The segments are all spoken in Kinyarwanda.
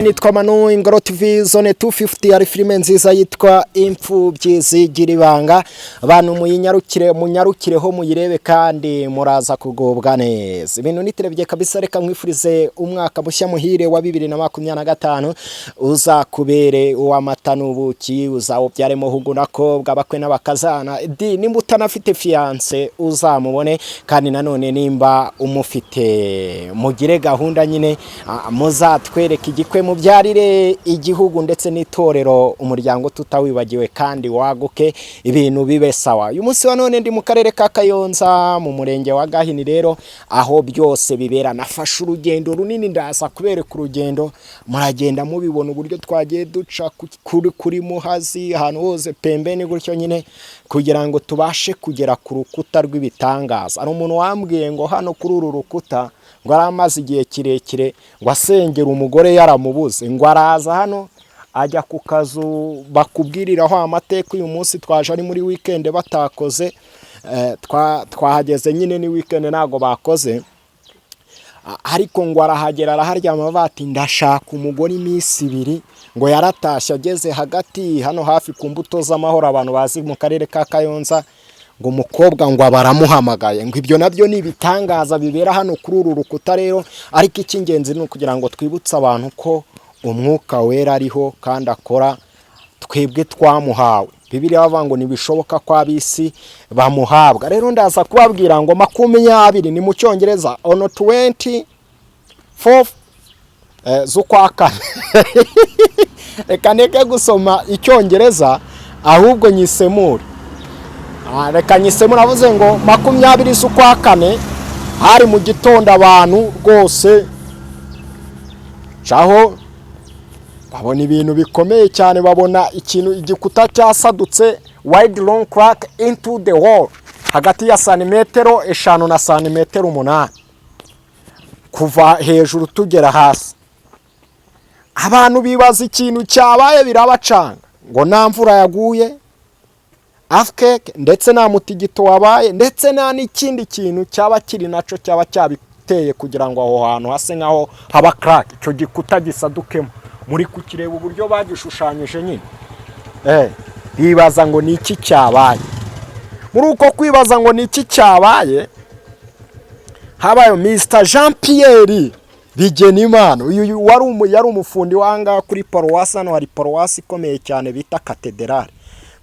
Nitwa Manu Ingoro TV Zone 250 ari filime nziza yitwa Imfubyi zigira ibanga. Abantu munyarukireho muyirebe kandi muraza kugubwa neza. Ibintu nitirebye kabisa, reka mwifurize umwaka mushya muhire wa 2025 uza kubere uw'amata n'ubuki, uzawubyaremo hugu nakobwa bakwe n'abakazana. Nimba utanafite fiance uzamubone, kandi nanone nimba umufite mugire gahunda nyine muzatwereka igikwe mubyarire igihugu ndetse n'itorero umuryango tutawibagiwe kandi waguke ibintu bibe sawa. Uyu munsi wa none ndi mu karere ka Kayonza mu murenge wa Gahini, rero aho byose bibera. Nafashe urugendo runini ndaza kubereka urugendo, muragenda mubibona uburyo twagiye duca kuri Muhazi ahantu hose pembeni gutyo nyine, kugira ngo tubashe kugera ku rukuta rw'ibitangaza. Ari umuntu wambwiye ngo hano kuri uru rukuta ngo aramaze igihe kirekire ngo asengera umugore yaramubuze, ngo araza hano ajya ku kazu bakubwiriraho amateka. Uyu munsi twaje ari muri weekend batakoze, twahageze nyine ni weekend ntago bakoze, ariko ngo arahagera araharyama bati ndashaka umugore iminsi 2, ngo yaratashye ageze hagati hano hafi ku Mbuto z'Amahoro, abantu bazi mu karere ka Kayonza, ngo umukobwa ngo baramuhamagaye. Ngo ibyo nabyo ni ibitangaza bibera hano kuri uru rukuta rero, ariko icy'ingenzi ni ukugira ngo twibutse abantu ko umwuka wera ariho kandi akora, twebwe twamuhawe. Bibiliya bavuga ngo nibishoboka ko abisi bamuhabwa. Rero ndaza kubabwira ngo 20 ni mu Cyongereza on 24 z'ukwa kane. Reka ndeke gusoma Icyongereza ahubwo nyisemure. Reka nyisemure, avuze ngo 20 z'ukwa kane hari mu gitondo, abantu rwose caho babona ibintu bikomeye cyane. Babona ikintu, igikuta cyasadutse, wide long crack into the wall, hagati ya santimetero 5 na santimetero 8 kuva hejuru tugera hasi. Abantu bibaza ikintu cyabaye, birabacanga ngo nta mvura yaguye, earthquake, ndetse nta mutigito wabaye, ndetse nta n'ikindi kintu cyaba kiri naco cyaba cyabiteye kugira ngo aho hantu hase nkaho haba crack, icyo gikuta gisadukemo. Muri kukireba uburyo bagishushanyije nyine, bibaza ngo ni iki cyabaye. Muri uko kwibaza ngo ni iki cyabaye, habayo Mr Jean Pierre Bigenimana. Uyu yari umufundi wanga kuri paruwasi. Hano hari paruwasi ikomeye cyane bita Katedrali,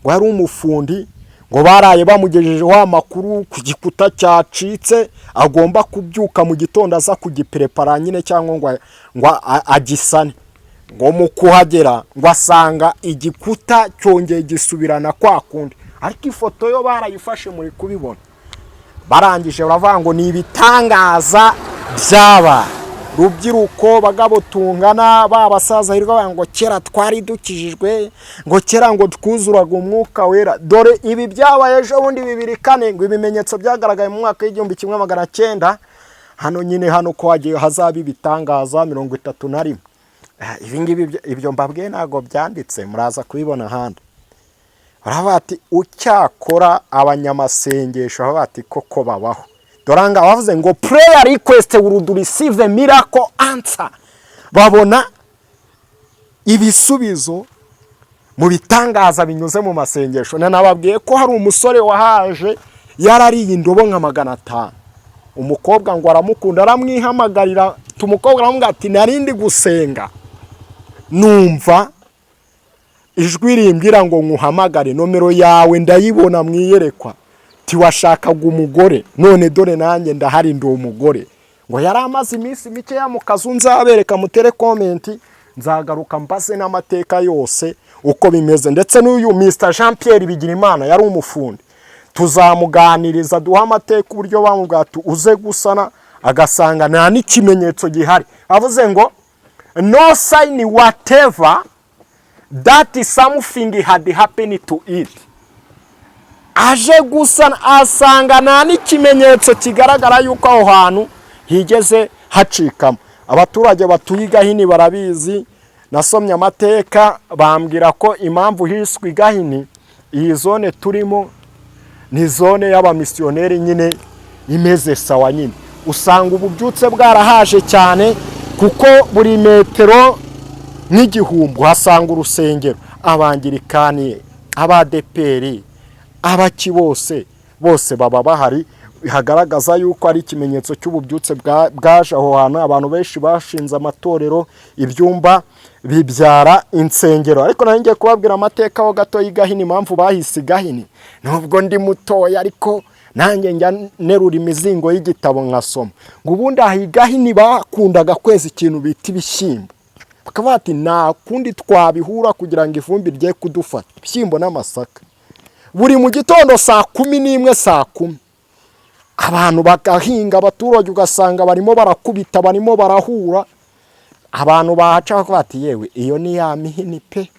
ngo yari umufundi, ngo baraye bamugejejeho amakuru ku gikuta cyacitse, agomba kubyuka mu gitondo aza kugiprepara nyine, cyangwa ngo agisane. Ngo mu kuhagera ngo asanga igikuta cyongeye gisubirana kwa kundi, ariko ifoto yo barayifashe muri kubibona. Barangije baravuga ngo ni ibitangaza byaba rubyiruko, bagabo tungana, babasaza hirwa, ngo kera twari dukijijwe, ngo kera ngo twuzuraga umwuka wera. Dore ibi byabaye ejo bundi 2004, ngo ibimenyetso byagaragaye mu mwaka w'1900 hano nyine, hano ko hagiye hazaba ibitangaza 31. Ibi ngibi ibyo mbabwiye ntago byanditse, muraza kubibona handi. Baravuga ati ucyakora abanyamasengesho bati koko babaho. Doranga bavuze ngo prayer request will receive a miracle answer. Babona ibisubizo mu bitangaza binyuze mu masengesho. Nanababwiye ko hari umusore wahaje yarariye indobo nka 500. Umukobwa ngo aramukunda, aramwihamagarira. Umukobwa aramubwira ati narindi gusenga, numva ijwi rimbwira ngo nkuhamagare, nomero yawe ndayibona mwiyerekwa, tiwashakaga umugore, none dore nanjye ndahari ndo umugore. Ngo yari amaze iminsi mike ya mu kazu, nzabereka mutere comment, nzagaruka mbase n'amateka yose uko bimeze. Ndetse n'uyu Mr Jean Pierre Bigirimana yari umufundi, tuzamuganiriza duha amateka uburyo bamubwira uze gusana, agasanga nta n'ikimenyetso gihari. Avuze ngo no sign whatever that something had happened to it. Aje gusana asanga nta n'ikimenyetso kigaragara yuko aho hantu higeze hacikamo. Abaturage batuye Gahini barabizi, nasomye amateka bambwira ko impamvu hiswe Gahini, iyi zone turimo ni zone y'abamisiyoneri nyine imeze sawa nyine. Usanga ububyutse bwarahaje cyane, kuko buri metero n'igihumbi uhasanga urusengero, abangirikani, abadeperi, abaki bose baba bahari, hagaragaza yuko ari ikimenyetso cy'ububyutse bwaje aho hantu. Abantu benshi bashinze amatorero, ibyumba bibyara insengero. Ariko nanjye ngiye kubabwira amateka ho gato y'Igahini, impamvu bahise Igahini. Nubwo ndi mutoya ariko nanjye njya nerura imizingo y'igitabo nkasoma, ngo ubundi aha Igahini bakundaga kweza ikintu bita ibishyimbo, bakavuga ati nta kundi twabihura kugira ngo ivumbi rye kudufata, ibishyimbo n'amasaka. Buri mu gitondo saa 11 saa 10 abantu bagahinga, abaturage ugasanga barimo barakubita, barimo barahura. Abantu bahaca bakavuga ati yewe iyo ni ya mihini pe.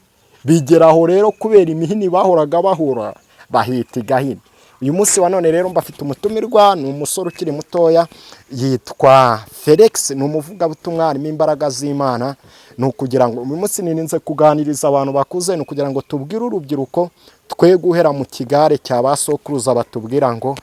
Bigeraho rero kubera imihini bahoraga bahura bahita Igahini. Uyu munsi wa none rero mbafite umutumirwa, ni umusore ukiri mutoya yitwa Felix, ni umuvugabutumwa, harimo imbaraga z'Imana. Ni ukugira ngo uyu munsi nininze kuganiriza abantu bakuze, ni ukugira ngo tubwire urubyiruko twe guhera mu kigare cya basokuruza batubwira ngo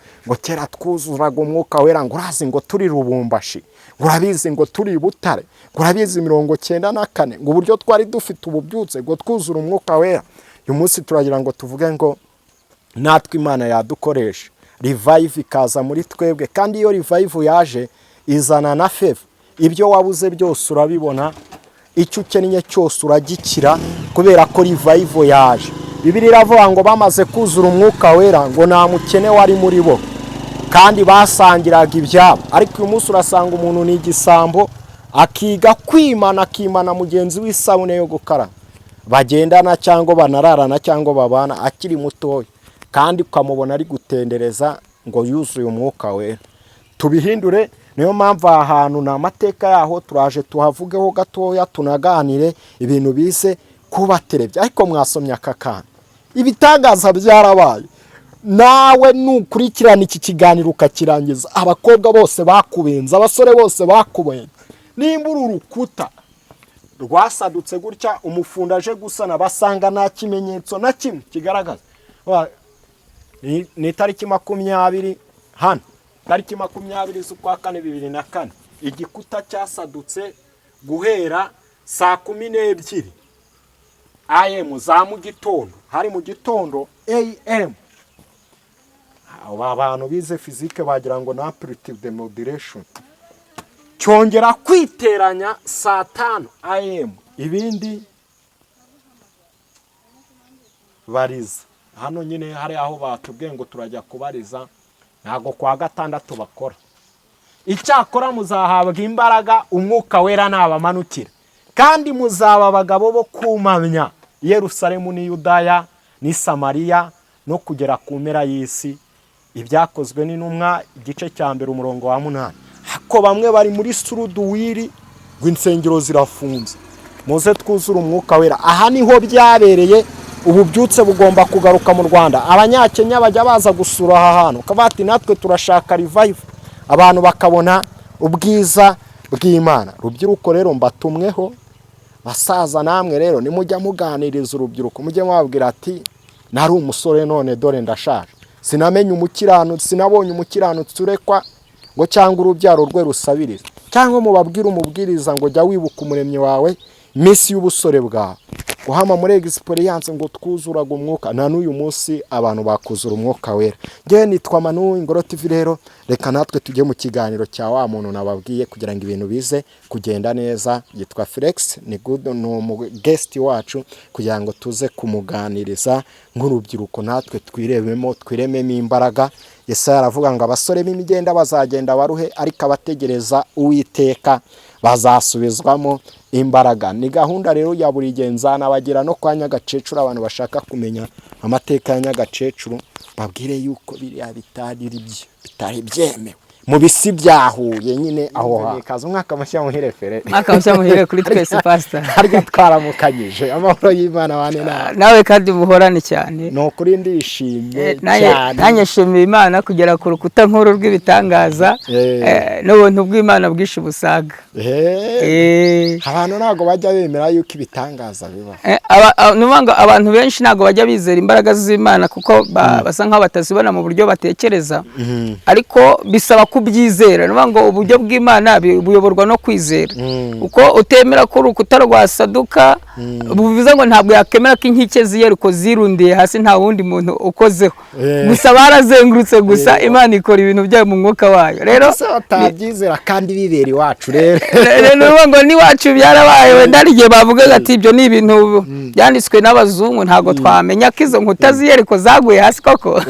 kera twuzuraga umwuka wera, ngo urazi ngo turi Rubumbashi, ngo urabizi ngo turi Butare, ngo urabizi 94, ngo uburyo twari dufite ububyutse, ngo twuzura umwuka wera. Uyu munsi turagira ngo tuvuge ngo natwe Imana yadukoresha revive ikaza muri twebwe, kandi iyo revive yaje izana na favor. Ibyo wabuze byose urabibona, icyo ukennye cyose uragikira kubera ko revive yaje. Bibiliya iravuga ngo bamaze kuzura umwuka wera ngo nta mukene wari muri bo, kandi basangiraga ibyabo. Ariko uyu munsi urasanga umuntu ni igisambo, akiga kwimana, akimana mugenzi w'isabune yo gukara, bagendana cyangwa banararana cyangwa babana akiri mutoya, kandi ukamubona ari gutendereza ngo yuzuye umwuka wera. Tubihindure. Niyo mpamvu ahantu na amateka yaho turaje tuhavugeho gatoya, tunaganire ibintu bize kuba terebye. Ariko mwasomye aka kana, ibitangaza byarabaye. Nawe nukurikirana iki kiganiro ukakirangiza, abakobwa bose bakubenza, abasore bose bakubenza. Nimba urukuta rwasadutse gutya, umufunda aje gusana, basanga nta kimenyetso na kimwe kigaragaza. Ni tariki 20 hano, tariki 20 z'ukwa 4/2004, igikuta cyasadutse guhera saa 12 AM za mu gitondo, hari mu gitondo AM. Aba bantu bize physique bagira ngo na amplitude de modulation, cyongera kwiteranya saa 5 AM, ibindi bariza. Hano nyine hari aho batubwiye ngo turajya kubariza, ntago kwa gatandatu bakora. Icyakora muzahabwa imbaraga umwuka wera nabamanukira, kandi muzaba abagabo bo kumamya Yerusalemu ni Yudaya ni Samariya no kugera ku mpera y'isi. Ibyakozwe n'intumwa igice cya 1 umurongo wa 8. Hako bamwe bari muri suruduwiri rw'insengero zirafunze. Muze twuzura umwuka wera. Aha niho byabereye. Ububyutse bugomba kugaruka mu Rwanda. Abanyakenya bajya baza gusura aha hantu, kabati natwe turashaka revive, abantu bakabona ubwiza bw'Imana. Rubyiruko rero mbatumweho, basaza namwe rero nimujya muganiriza urubyiruko, mujye mwabwira ati nari umusore none dore ndashaje, sinamenye umukiranutsi, sinabonye umukiranutsi urekwa ngo cyangwa urubyaro rwe rusabiriza, cyangwa mubabwira umubwiriza ngo jya wibuka umuremyi wawe misi y'ubusore bwawe. Guhama muri experience ngo twuzuraga umwuka, na n'uyu munsi abantu bakuzura umwuka wera. Ngewe nitwa Manu Ingoro TV rero, reka natwe tujye mu kiganiro cya wa muntu nababwiye kugira ngo ibintu bize kugenda neza. Yitwa Felix, ni good, no guest wacu, kugira ngo tuze kumuganiriza nk'urubyiruko, natwe twirememo imbaraga. Yesaya aravuga ngo abasore b'imigenda bazagenda baruhe, ariko abategereza Uwiteka bazasubizwamo imbaraga. Ni gahunda rero ya buri genzana bagira no kwa Nyagacecuru. Abantu bashaka kumenya amateka ya Nyagacecuru babwire yuko biriya bitari byemewe mu bisi byahuye nyine aho kaza. Umwaka mushya muhire Fere, mwaka mushya muhire kuri twese pastor. Harya twaramukanyije, amahoro y'Imana bane nawe kandi muhorane cyane. No kuri ndishimye cyane, nanyeshimiye Imana kugera ku rukuta nkuru rw'ibitangaza, n'ubuntu bw'Imana bwishe busaga. Abantu ntago bajya bemera yuko ibitangaza biba. Numanga abantu benshi ntago bajya bizera imbaraga z'Imana kuko basa nkaho batazibona mu buryo batekereza. Ariko bisaba kubyizera. Niyo ngo uburyo bw'Imana buyoborwa no kwizera. Uko utemera ko urukuta rwasaduka, bivuze ngo ntabwo yakemera ko inkike z'Iyeriko zirundiye hasi nta wundi muntu ukozeho. Gusa barazengurutse gusa, Imana ikora ibintu byayo mu mwuka wayo. Rero batabyizera kandi bibera iwacu rero. Rero ngo n'iwacu byarabaye, wenda hari igihe bavugaga ati ibyo ni ibintu byanditswe n'abazungu, ntabwo twamenya ko izo nkuta z'Iyeriko zaguye hasi koko.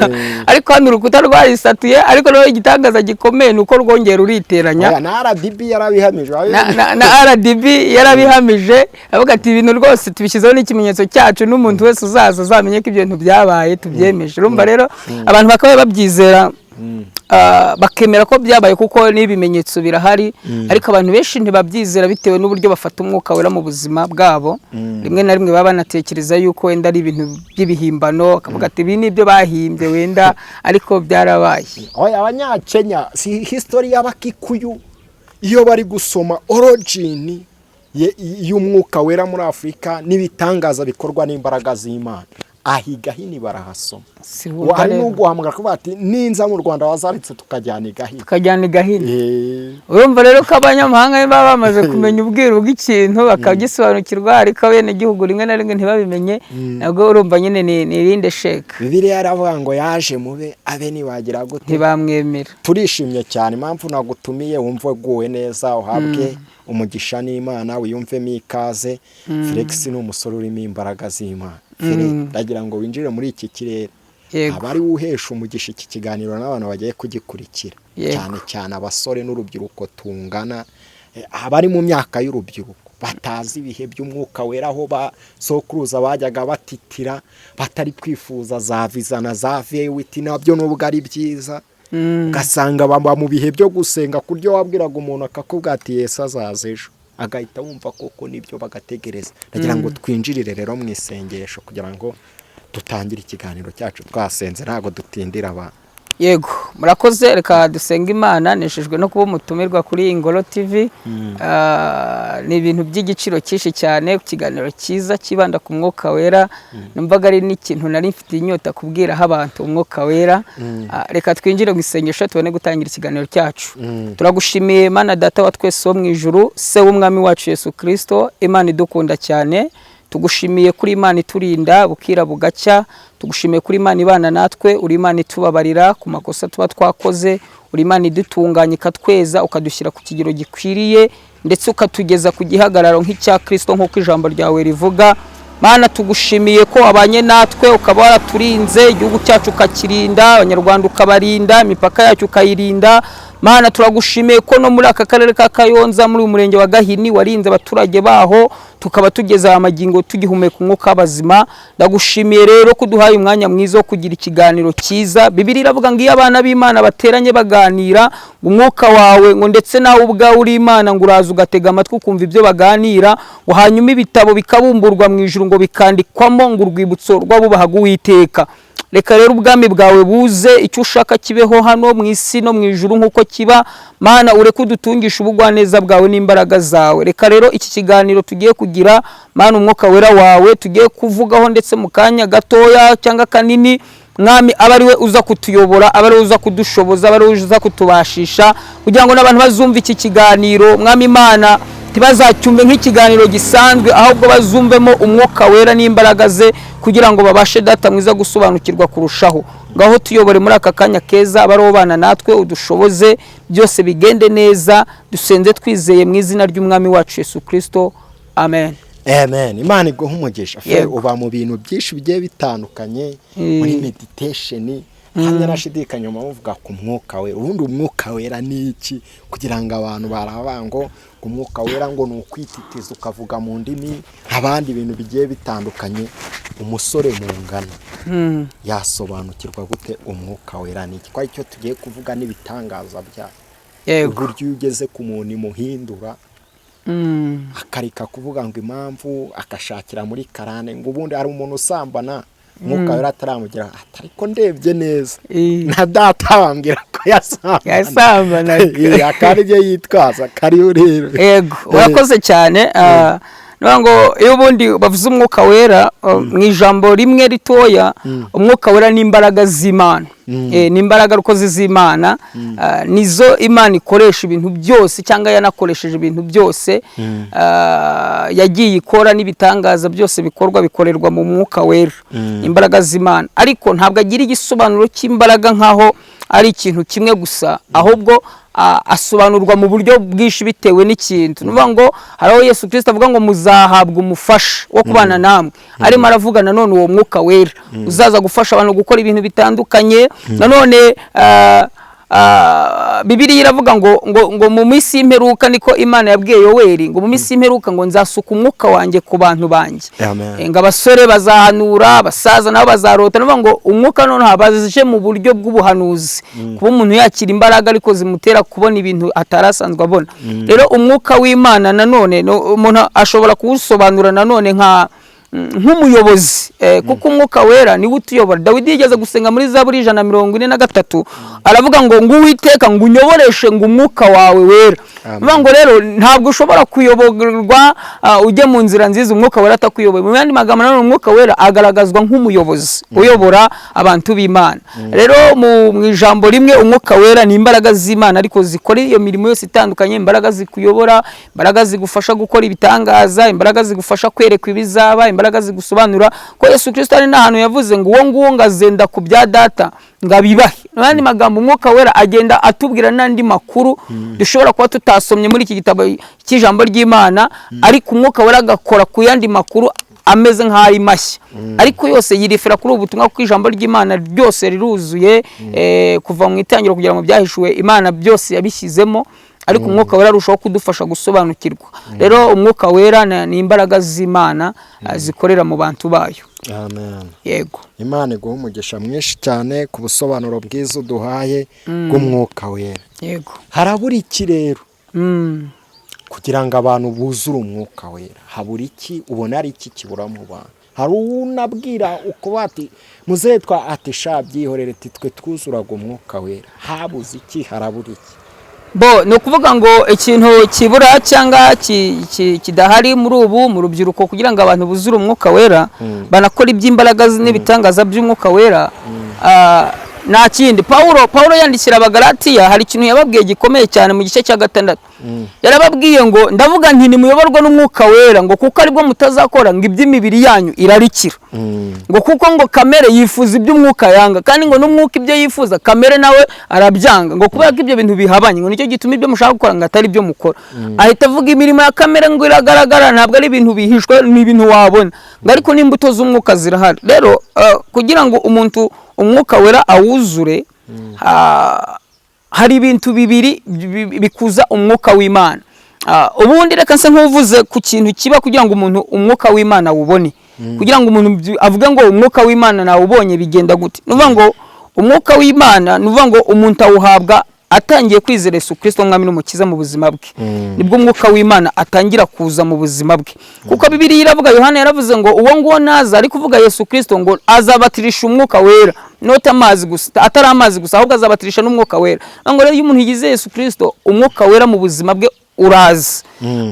Ariko hano urukuta rwarisatuye, ariko rero igitangaza gikomeye ni uko rwongera uriteranya. Na RDB yarabihamije. Na RDB yarabihamije, avuga ati ibintu rwose tubishyizeho n'ikimenyetso cyacu, n'umuntu wese uzaza azamenye ko ibyo bintu byabaye tubyemeje. Urumva rero abantu bakaba babyizera, bakemera ko byabaye kuko n'ibimenyetso birahari. Ariko abantu benshi ntibabyizera bitewe n'uburyo bafata umwuka wera mu buzima bwabo. Rimwe na rimwe baba banatekereza yuko wenda ari ibintu by'ibihimbano, akavuga ati ibi nibyo bahimbye wenda, ariko byarabaye. Abanyakenya si history y'Abakikuyu, iyo bari gusoma origin y'umwuka wera muri Afurika n'ibitangaza bikorwa n'imbaraga z'Imana, ahiga hini barahasoma. Hari n'uguhamagara ko bati ninza mu Rwanda wazaritse tukajyana igahini. Urumva rero ko abanyamahanga baba bamaze kumenya ubwiru bw'ikintu bakagisobanukirwa, ariko bene igihugu rimwe na rimwe ntibabimenye. Nabwo urumva nyine ni irinde sheka. Bibiliya yaravuga ngo yaje mube abe nibagira gute ntibamwemera. Turishimye cyane, impamvu nagutumiye wumve guwe neza, uhabwe umugisha n'Imana, wiyumvemo ikaze. Felix ni umusore urimo imbaraga z'Imana. Ndagira ngo winjire muri iki kirere, abari uhesha umugisha iki kiganiro n'abantu bagiye kugikurikira, cyane cyane abasore n'urubyiruko tungana, abari mu myaka y'urubyiruko batazi ibihe by'umwuka wera, aho basokuruza bajyaga batitira batari kwifuza za visa na za vewiti, nabyo nubwo ari byiza. Ugasanga bamba mu bihe byo gusenga, kuryo wabwiraga umuntu akakubwira ati Yesu azaza ejo, agahita wumva koko nibyo bagategereza. Ndagira ngo twinjirire rero mu isengesho kugira ngo dutangire ikiganiro cyacu twasenze, ntago dutindira abantu. Yego, murakoze. Reka dusenga Imana. Neshejwe no kuba umutumirwa kuri Ingoro TV. Ni ibintu by'igiciro cyinshi cyane, ikiganiro cyiza kibanda ku mwuka wera. Numvaga ari n'ikintu nari mfite inyota kubwiraho abantu umwuka wera. Reka twinjire mu isengesho tubone gutangira ikiganiro cyacu. Turagushimiye Mana Data wa twese wo mu ijuru, se w'umwami wacu Yesu Kristo, Imana idukunda cyane. Tugushimiye kuri Imana iturinda bukira bugacya. Tugushimiye kuri Imana ibana natwe, uri Imana itubabarira ku makosa tuba twakoze, uri Imana idutunganya ikatweza, ukadushyira ku kigero gikwiriye, ndetse ukatugeza ku gihagararo nk'icya Kristo nk'uko ijambo ryawe rivuga. Mana tugushimiye ko wabanye natwe, ukaba waraturinze, igihugu cyacu ukakirinda, abanyarwanda ukabarinda, imipaka yacu ukayirinda. Mana turagushimiye ko no muri aka karere ka Kayonza, muri umurenge wa Gahini, warinze abaturage baho, tukaba tugeza amagingo tugihumeka umwuka w'abazima. Ndagushimiye rero kuduhaye umwanya mwiza wo kugira ikiganiro cyiza. Bibiliya iravuga ngo iyo abana b'Imana bateranye baganira, umwuka wawe ngo ndetse nawe ubwawe uri Imana ngo uraza ugatega amatwi ukumva ibyo baganira, ngo hanyuma ibitabo bikabumburwa mu ijuru ngo bikandikwamo ngo urwibutso rw'abubahaga Uwiteka. Reka rero ubwami bwawe buze, icyo ushaka kibeho hano mu isi no mu ijuru nk'uko kiba. Mana ureke udutungisha ubugwaneza bwawe n'imbaraga zawe. Reka rero iki kiganiro tugiye kugira, Mana umwuka wera wawe tugiye kuvugaho ndetse mu kanya gatoya cyangwa kanini, Mwami aba ari we uza kutuyobora, aba ari we uza kudushoboza, aba ari we uza kutubashisha, kugira ngo n'abantu bazumva iki kiganiro, Mwami Imana tibazacyumve nk'ikiganiro gisanzwe, ahubwo bazumvemo umwuka wera n'imbaraga ze, kugira ngo babashe Data mwiza gusobanukirwa kurushaho. Ngaho tuyobore muri aka kanya keza, abari bana natwe udushoboze, byose bigende neza, dusenze twizeye mu izina ry'umwami wacu Yesu Kristo. Amen. Amen. Imana iguhe umugisha. Uba mu bintu byinshi bigiye bitandukanye, muri meditation, hanyuma nashidikanya muvuga ku mwuka wera. Ubundi umwuka wera ni iki? Kugira ngo abantu barabango umwuka wera ngo ni ukwititiza ukavuga mu ndimi, abandi ibintu bigiye bitandukanye. Umusore mu ngano yasobanukirwa gute umwuka wera ni iki? Kwa icyo tugiye kuvuga n'ibitangaza bya uburyo ugeze ku muntu imuhindura, akarika kuvuga ngo impamvu akashakira muri karane, ngo ubundi hari umuntu usambana umwuka wera ataramugira, ariko ndebye neza na Data wambwira ko yasambana Yego, urakoze cyane. niyo ngo iyo ubundi bavuze umwuka wera mu ijambo rimwe ritoya umwuka wera ni imbaraga z'Imana. Ni imbaraga rukozi z'Imana, nizo Imana ikoresha ibintu byose cyangwa yanakoresheje ibintu byose yagiye ikora, n'ibitangaza byose bikorerwa mu mwuka wera, imbaraga z'Imana. Ariko ntabwo agira igisobanuro cy'imbaraga nkaho ari ikintu kimwe gusa, ahubwo asobanurwa mu buryo bwinshi bitewe n'ikintu. Nuvuga ngo hariho Yesu Kristo avuga ngo muzahabwa umufasha wo kubana namwe, arimo aravuga nanone uwo mwuka wera uzaza gufasha abantu gukora ibintu bitandukanye. Nanone Bibiliya iravuga ngo mu minsi y'imperuka, niko Imana yabwiye Yoweri, ngo mu minsi y'imperuka ngo nzasuka umwuka wanjye ku bantu banjye, ngo abasore bazahanura, abasaza nabo bazarota. Nuvuga ngo umwuka none habaje mu buryo bw'ubuhanuzi, kuba umuntu yakira imbaraga ariko zimutera kubona ibintu atarasanzwe abona. Rero umwuka w'Imana nanone umuntu ashobora kuwusobanura nanone nk'umuyobozi, kuko umwuka wera niwe utuyobora. Dawidi yigeze gusenga muri Zaburi 143, aravuga ngo Uwiteka ngo unyoboreshe ngo umwuka wawe wera. Bivuga ngo rero ntabwo ushobora kuyoborwa ujye mu nzira nziza umwuka wera atakuyoboye. Mu yandi magambo nanone umwuka wera agaragazwa nk'umuyobozi uyobora abantu b'Imana. Rero mu ijambo rimwe umwuka wera ni imbaraga z'Imana ariko zikora iyo mirimo yose itandukanye, imbaraga zikuyobora, imbaraga zigufasha gukora ibitangaza, imbaraga zigufasha kwerekwa ibizaba, imbaraga zigusobanura ko Yesu Kristo ari n'ahantu yavuze ngo uwo nguwo ngazenda ku bya data ngabibahe. N'andi magambo umwuka wera agenda atubwira n'andi makuru dushobora kuba tutasomye muri iki gitabo cy'ijambo ry'Imana, ariko umwuka wera agakora ku yandi makuru ameze nk'ari mashya, ariko yose yirifera kuri ubutumwa kuko ijambo ry'Imana ryose riruzuye, kuva mu itangiro kugera mu byahishuwe Imana byose yabishyizemo, ariko umwuka wera arushaho kudufasha gusobanukirwa. Rero umwuka wera ni imbaraga z'Imana zikorera mu bantu bayo. Amen. Yego. Imana iguha umugisha mwinshi cyane ku busobanuro bwiza duhaye bw'umwuka wera. Yego. Harabura iki rero kugira ngo abantu buzure umwuka wera? Habura iki? Ubona ari iki kibura mu bantu? Hari unabwira uko bati muzehe ati sha byihorere titwe twuzuraga umwuka wera. Habuze iki? Harabura iki? Ni ukuvuga ngo ikintu kibura cyangwa kidahari mu rubyiruko kugira ngo abantu buzure umwuka wera, banakora iby'imbaraga n'ibitangaza by'umwuka wera, nta kindi. Pawulo yandikira Abagalatiya hari ikintu yababwiye gikomeye cyane mu gice cya 6. Yarababwiye ngo ndavuga nti nimuyoborwa n'umwuka wera, ngo kuko aribwo mutazakora ngo iby'imibiri yanyu irarikira, ngo kuko ngo kamere yifuza iby'umwuka yanga, kandi ngo n'umwuka ibyo yifuza kamere nawe arabyanga, ngo kubera ko ibyo bintu bihabanye, ngo nicyo gituma ibyo mushaka gukora ngo atari byo mukora. Ahita avuga imirimo ya kamere ngo iragaragara, ntabwo ari ibintu bihishwe, ni ibintu wabona, ngo ariko n'imbuto z'umwuka zirahari. Rero kugira ngo umuntu umwuka wera awuzure, hari ibintu bibiri bikuza umwuka w'Imana. Ubundi reka nse nk'uvuze ku kintu kiba kugira ngo umuntu umwuka w'Imana awubone, kugira ngo umuntu avuge ngo umwuka w'Imana nawubonye bigenda gute. Nuvuga ngo umwuka w'Imana, nuvuga ngo umuntu awuhabwa atangiye kwizera Yesu Kristo umwami n'umukiza mu buzima bwe, nibwo umwuka w'Imana atangira kuza mu buzima bwe. Kuko Bibiliya iravuga, Yohana yaravuze ngo uwo nguwo naza, ari kuvuga Yesu Kristo, ngo azabatirisha umwuka wera, not amazi gusa, atari amazi gusa, ahubwo azabatirisha n'umwuka wera. Ngo rero iyo umuntu yize Yesu Kristo, umwuka wera mu buzima bwe uraza,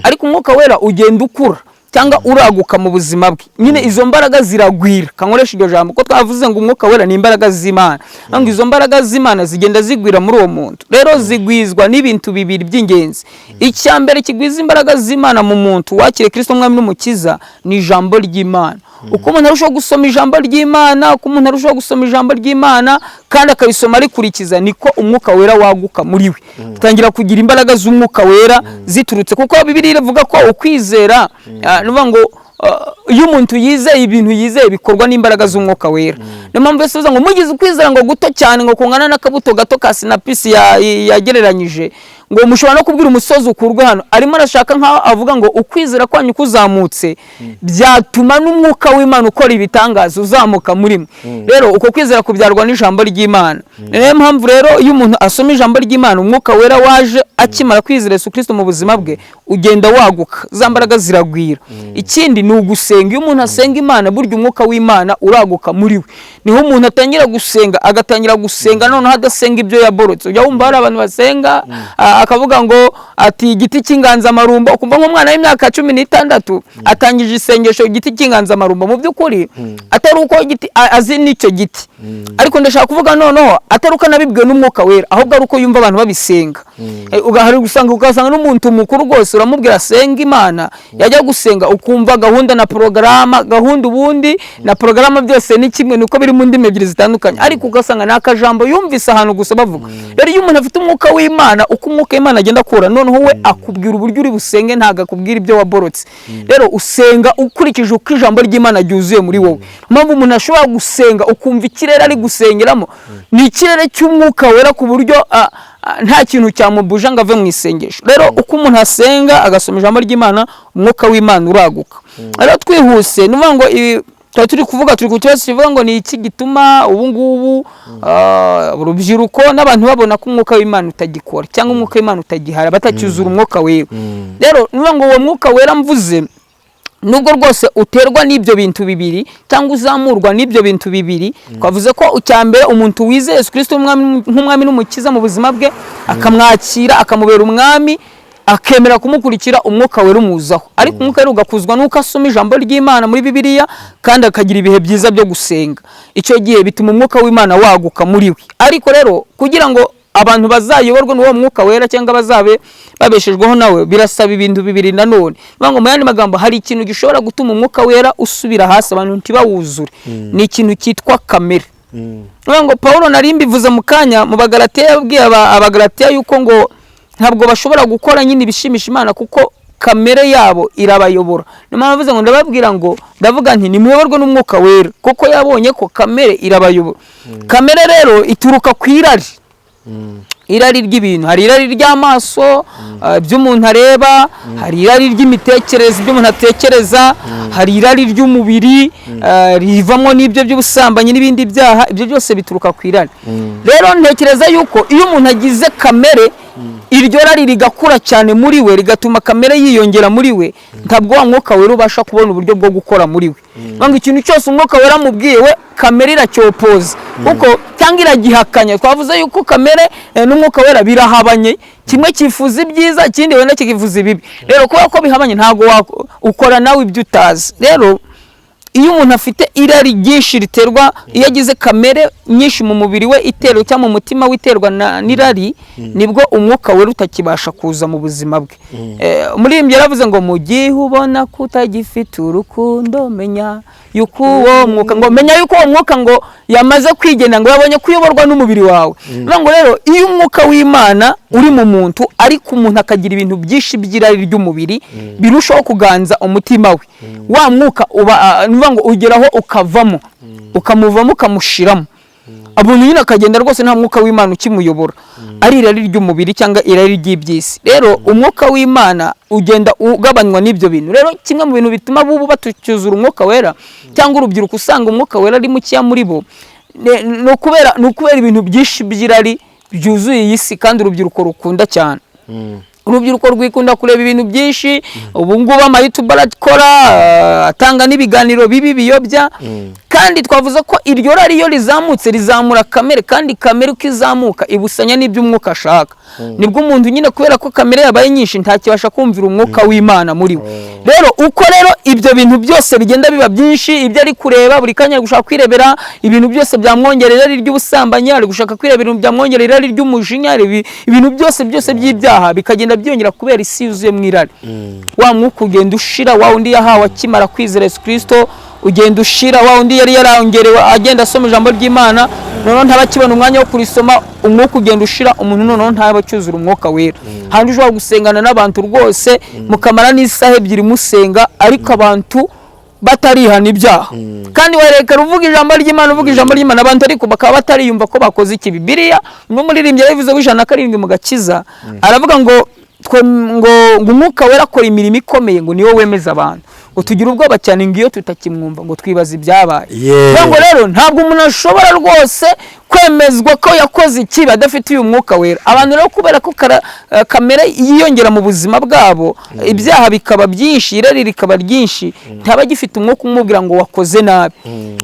ariko umwuka wera ugenda ukura cyangwa uraguka mu buzima bwe. Nyine izo mbaraga ziragwira, kankoresha iryo jambo ko twavuze ngo umwuka wera ni imbaraga z'Imana, ngo izo mbaraga z'Imana zigenda zigwira muri uwo muntu. Rero zigwizwa n'ibintu bibiri by'ingenzi. Icya mbere kigwiza imbaraga z'Imana mu muntu wakire Kristo umwami n'umukiza ni ijambo ry'Imana. Uko umuntu arushaho gusoma ijambo ry'Imana, uko umuntu arushaho gusoma ijambo ry'Imana kandi akabisoma rikurikiza, niko umwuka wera waguka muri we, utangira kugira imbaraga z'umwuka wera ziturutse. Kuko Bibiliya ivuga ko ukwizera, nuvuga ngo iyo umuntu yizeye ibintu yizeye bikorwa n'imbaraga z'umwuka wera. Niyo mpamvu Yesu avuga ngo mugize ukwizera ngo guto cyane, ngo kungana n'akabuto gato ka sinapisi yagereranyije, ngo mushobora no kubwira umusozi ukurwe hano. Arimo arashaka nkaho avuga ngo ukwizera kwanyu kuzamutse byatuma n'umwuka w'Imana ukora ibitangaza uzamuka muri mwe. Rero uko kwizera kubyarwa n'ijambo ry'Imana. Niyo mpamvu rero iyo umuntu asoma ijambo ry'Imana, umwuka wera waje akimara kwizera Yesu Kristo mu buzima bwe ugenda waguka, za mbaraga ziragwira. Ikindi ni ugusenga. Iyo umuntu asenga Imana, burya umwuka w'Imana uraguka muri we. niho umuntu atangira gusenga, agatangira gusenga noneho adasenga ibyo yaborotse. Ujya wumva hari abantu basenga akavuga ngo ati igiti cy'inganzamarumbo, ukumva nk'umwana w'imyaka 16 atangije isengesho igiti cy'inganzamarumbo, mu by'ukuri atari uko igiti azi n'icyo giti, ariko ndashaka kuvuga noneho atari uko nabibwiwe n'Umwuka Wera, ahubwo ari uko yumva abantu babisenga. Ugahari ugasanga n'umuntu mukuru rwose uramubwira senga Imana, yajya gusenga ukumva gahunda na programa, gahunda ubundi na programa byose ni kimwe, nuko biri mu ndimi ebyiri zitandukanye, ariko ugasanga n'akajambo yumvise ahantu gusa bavuga. Rero iyo umuntu afite Umwuka w'Imana, uko Umwuka w'Imana agenda akura, noneho we akubwira uburyo uri busenge, ntago akubwira ibyo waborotse. Rero usenga ukurikije uko ijambo ry'Imana ryuzuye muri wowe. Mpamvu umuntu ashobora gusenga ukumva ikirere ari gusengeramo ni ikirere cy'Umwuka Wera, ku buryo nta kintu cyamubuje ngo ave mu isengesho. Rero uko umuntu asenga agasoma ijambo ry'Imana, Umwuka w'Imana uraguka. Rero twihuse nuvuga ngo turi kuvuga, turi ku kibazo kivuga ngo ni iki gituma ubu ngubu urubyiruko n'abantu babona ko Umwuka w'Imana utagikora cyangwa Umwuka w'Imana utagihara, batacyuzura Umwuka Wera. Rero nuvuga ngo uwo Mwuka Wera mvuze, nubwo rwose uterwa n'ibyo bintu bibiri cyangwa uzamurwa n'ibyo bintu bibiri, twavuze ko ucyambere umuntu wizeye Yesu Kristo nk'umwami n'umukiza mu buzima bwe, akamwakira akamubera umwami, akemera kumukurikira, Umwuka Wera umuzaho. Ariko Umwuka Wera ugakuzwa nuko asoma ijambo ry'Imana muri Bibiliya kandi akagira ibihe byiza byo gusenga. Icyo gihe bituma Umwuka w'Imana waguka muri we. Ariko rero kugira ngo abantu bazayoborwe n'uwo Mwuka Wera cyangwa bazabe babeshejweho nawe, birasaba ibintu bibiri nanone. Ngo mu yandi magambo, hari ikintu gishobora gutuma Umwuka Wera usubira hasi, abantu ntibawuzure. Ni ikintu cyitwa kamere. Ngo Paulo nari mbivuze mu kanya mu Bagalatiya, yabwiye Abagalatiya yuko ngo ntabwo bashobora gukora nyine ibishimisha Imana kuko kamere yabo irabayobora. Niyo navuze ngo ndababwira ngo ndavuga nti nimuyoborwe n'Umwuka Wera, kuko yabonye ko kamere irabayobora. Kamere rero ituruka ku irari. Irari ry'ibintu, hari irari ry'amaso by'umuntu areba, hari irari ry'imitekerereze by'umuntu atekereza, hari irari ry'umubiri rivamo n'ibyo by'ubusambanyi n'ibindi byaha. Ibyo byose bituruka ku irari. Rero ntekereza yuko iyo umuntu agize kamere, iryo rari rigakura cyane muri we, rigatuma kamere yiyongera muri we, ntabwo wa Mwuka Wera ubasha kubona uburyo bwo gukora muri we. Ngo ikintu cyose Umwuka Wera amubwiye we, kamere iracyopoza kuko cyangwa iragihakanya. Twavuze yuko kamere n'Umwuka Wera birahabanye, kimwe kifuza ibyiza, ikindi wenda kikifuza ibibi. Rero kubera ko bihabanye, ntago ukora nawe ibyo utazi. Rero iyo umuntu afite irari ryinshi riterwa, iyo agize kamere nyinshi mu mubiri we iterwa cyangwa mu mutima witerwa n'irari, nibwo Umwuka Wera utakibasha kuza mu buzima bwe. Muri ibyo yaravuze ngo mu gihe ubona ko utagifite urukundo, menya yuko uwo mwuka, ngo menya yuko uwo mwuka ngo yamaze kwigenda, ngo yabonye kuyoborwa n'umubiri wawe. Ngo rero iyo Umwuka w'Imana uri mu muntu, ariko umuntu akagira ibintu byinshi by'irari ry'umubiri birushaho kuganza umutima we, wa mwuka uba ngo ugeraho ukavamo, ukamuvamo, ukamushiramo. Abuntu nyine akagenda rwose nta Mwuka w'Imana ukimuyobora, ari irari ry'umubiri cyangwa irari ry'ibyisi. Rero Umwuka w'Imana ugenda ugabanywa n'ibyo bintu. Rero kimwe mu bintu bituma bubu batucyuzura Umwuka Wera cyangwa urubyiruko usanga Umwuka Wera ari mukiya muri bo, no kubera ibintu byinshi by'irari byuzuye iyi si kandi urubyiruko rukunda cyane. Urubyiruko rwikunda kureba ibintu byinshi. Ubu ngubu ama-YouTube arakora, atanga n'ibiganiro bibi biyobya, kandi twavuze ko iryo rari iyo rizamutse rizamura kamere, kandi kamere uko izamuka ibusanya n'ibyo Umwuka ashaka. Nibwo umuntu nyine kubera ko kamere yabaye nyinshi ntakibasha kumvira Umwuka w'Imana muri we. Rero uko ibyo bintu byose bigenda biba byinshi, ibyo ari kureba buri kanya gushaka kwirebera ibintu byose byamwongerera irari ry'ubusambanyi, ari gushaka kwirebera ibintu byamwongerera irari ry'umujinya, ibintu byose by'ibyaha bikagenda byongera kubera isi yuzuye mu irari. Wa mwuka ugenda ushira, wa undi yahawe akimara kwizera Yesu Kristo ugenda ushira, wa undi yari yarongerewe agenda asoma ijambo ry'Imana, noneho ntabakibona umwanya wo kurisoma, umwuka ugenda ushira, umuntu noneho ntabacyuzura Umwuka Wera. Handi ushobora gusengana n'abantu rwose mukamara n'isaha ebyiri musenga, ariko abantu batarihana ibyaha. Kandi wareka uvuga ijambo ry'Imana, abantu ariko bakaba batariyumva ko bakoze iki. Bibiliya n'umuririmbyi yavuze w'ijana na karindwi mu Gakiza aravuga ngo ngo umwuka wera akora imirimo ikomeye ngo niwo wemeza abantu ngo tugire ubwoba cyane ngo iyo tutakimwumva ngo twibaze ibyabaye. Ngo rero ntabwo umuntu ashobora rwose kwemezwa ko yakoze ikibi adafite uyu mwuka wera. Abantu rero kubera ko kamere yiyongera mu buzima bwabo, ibyaha bikaba byinshi, irari rikaba ryinshi, ntaba gifite umwuka umubwira ngo wakoze nabi.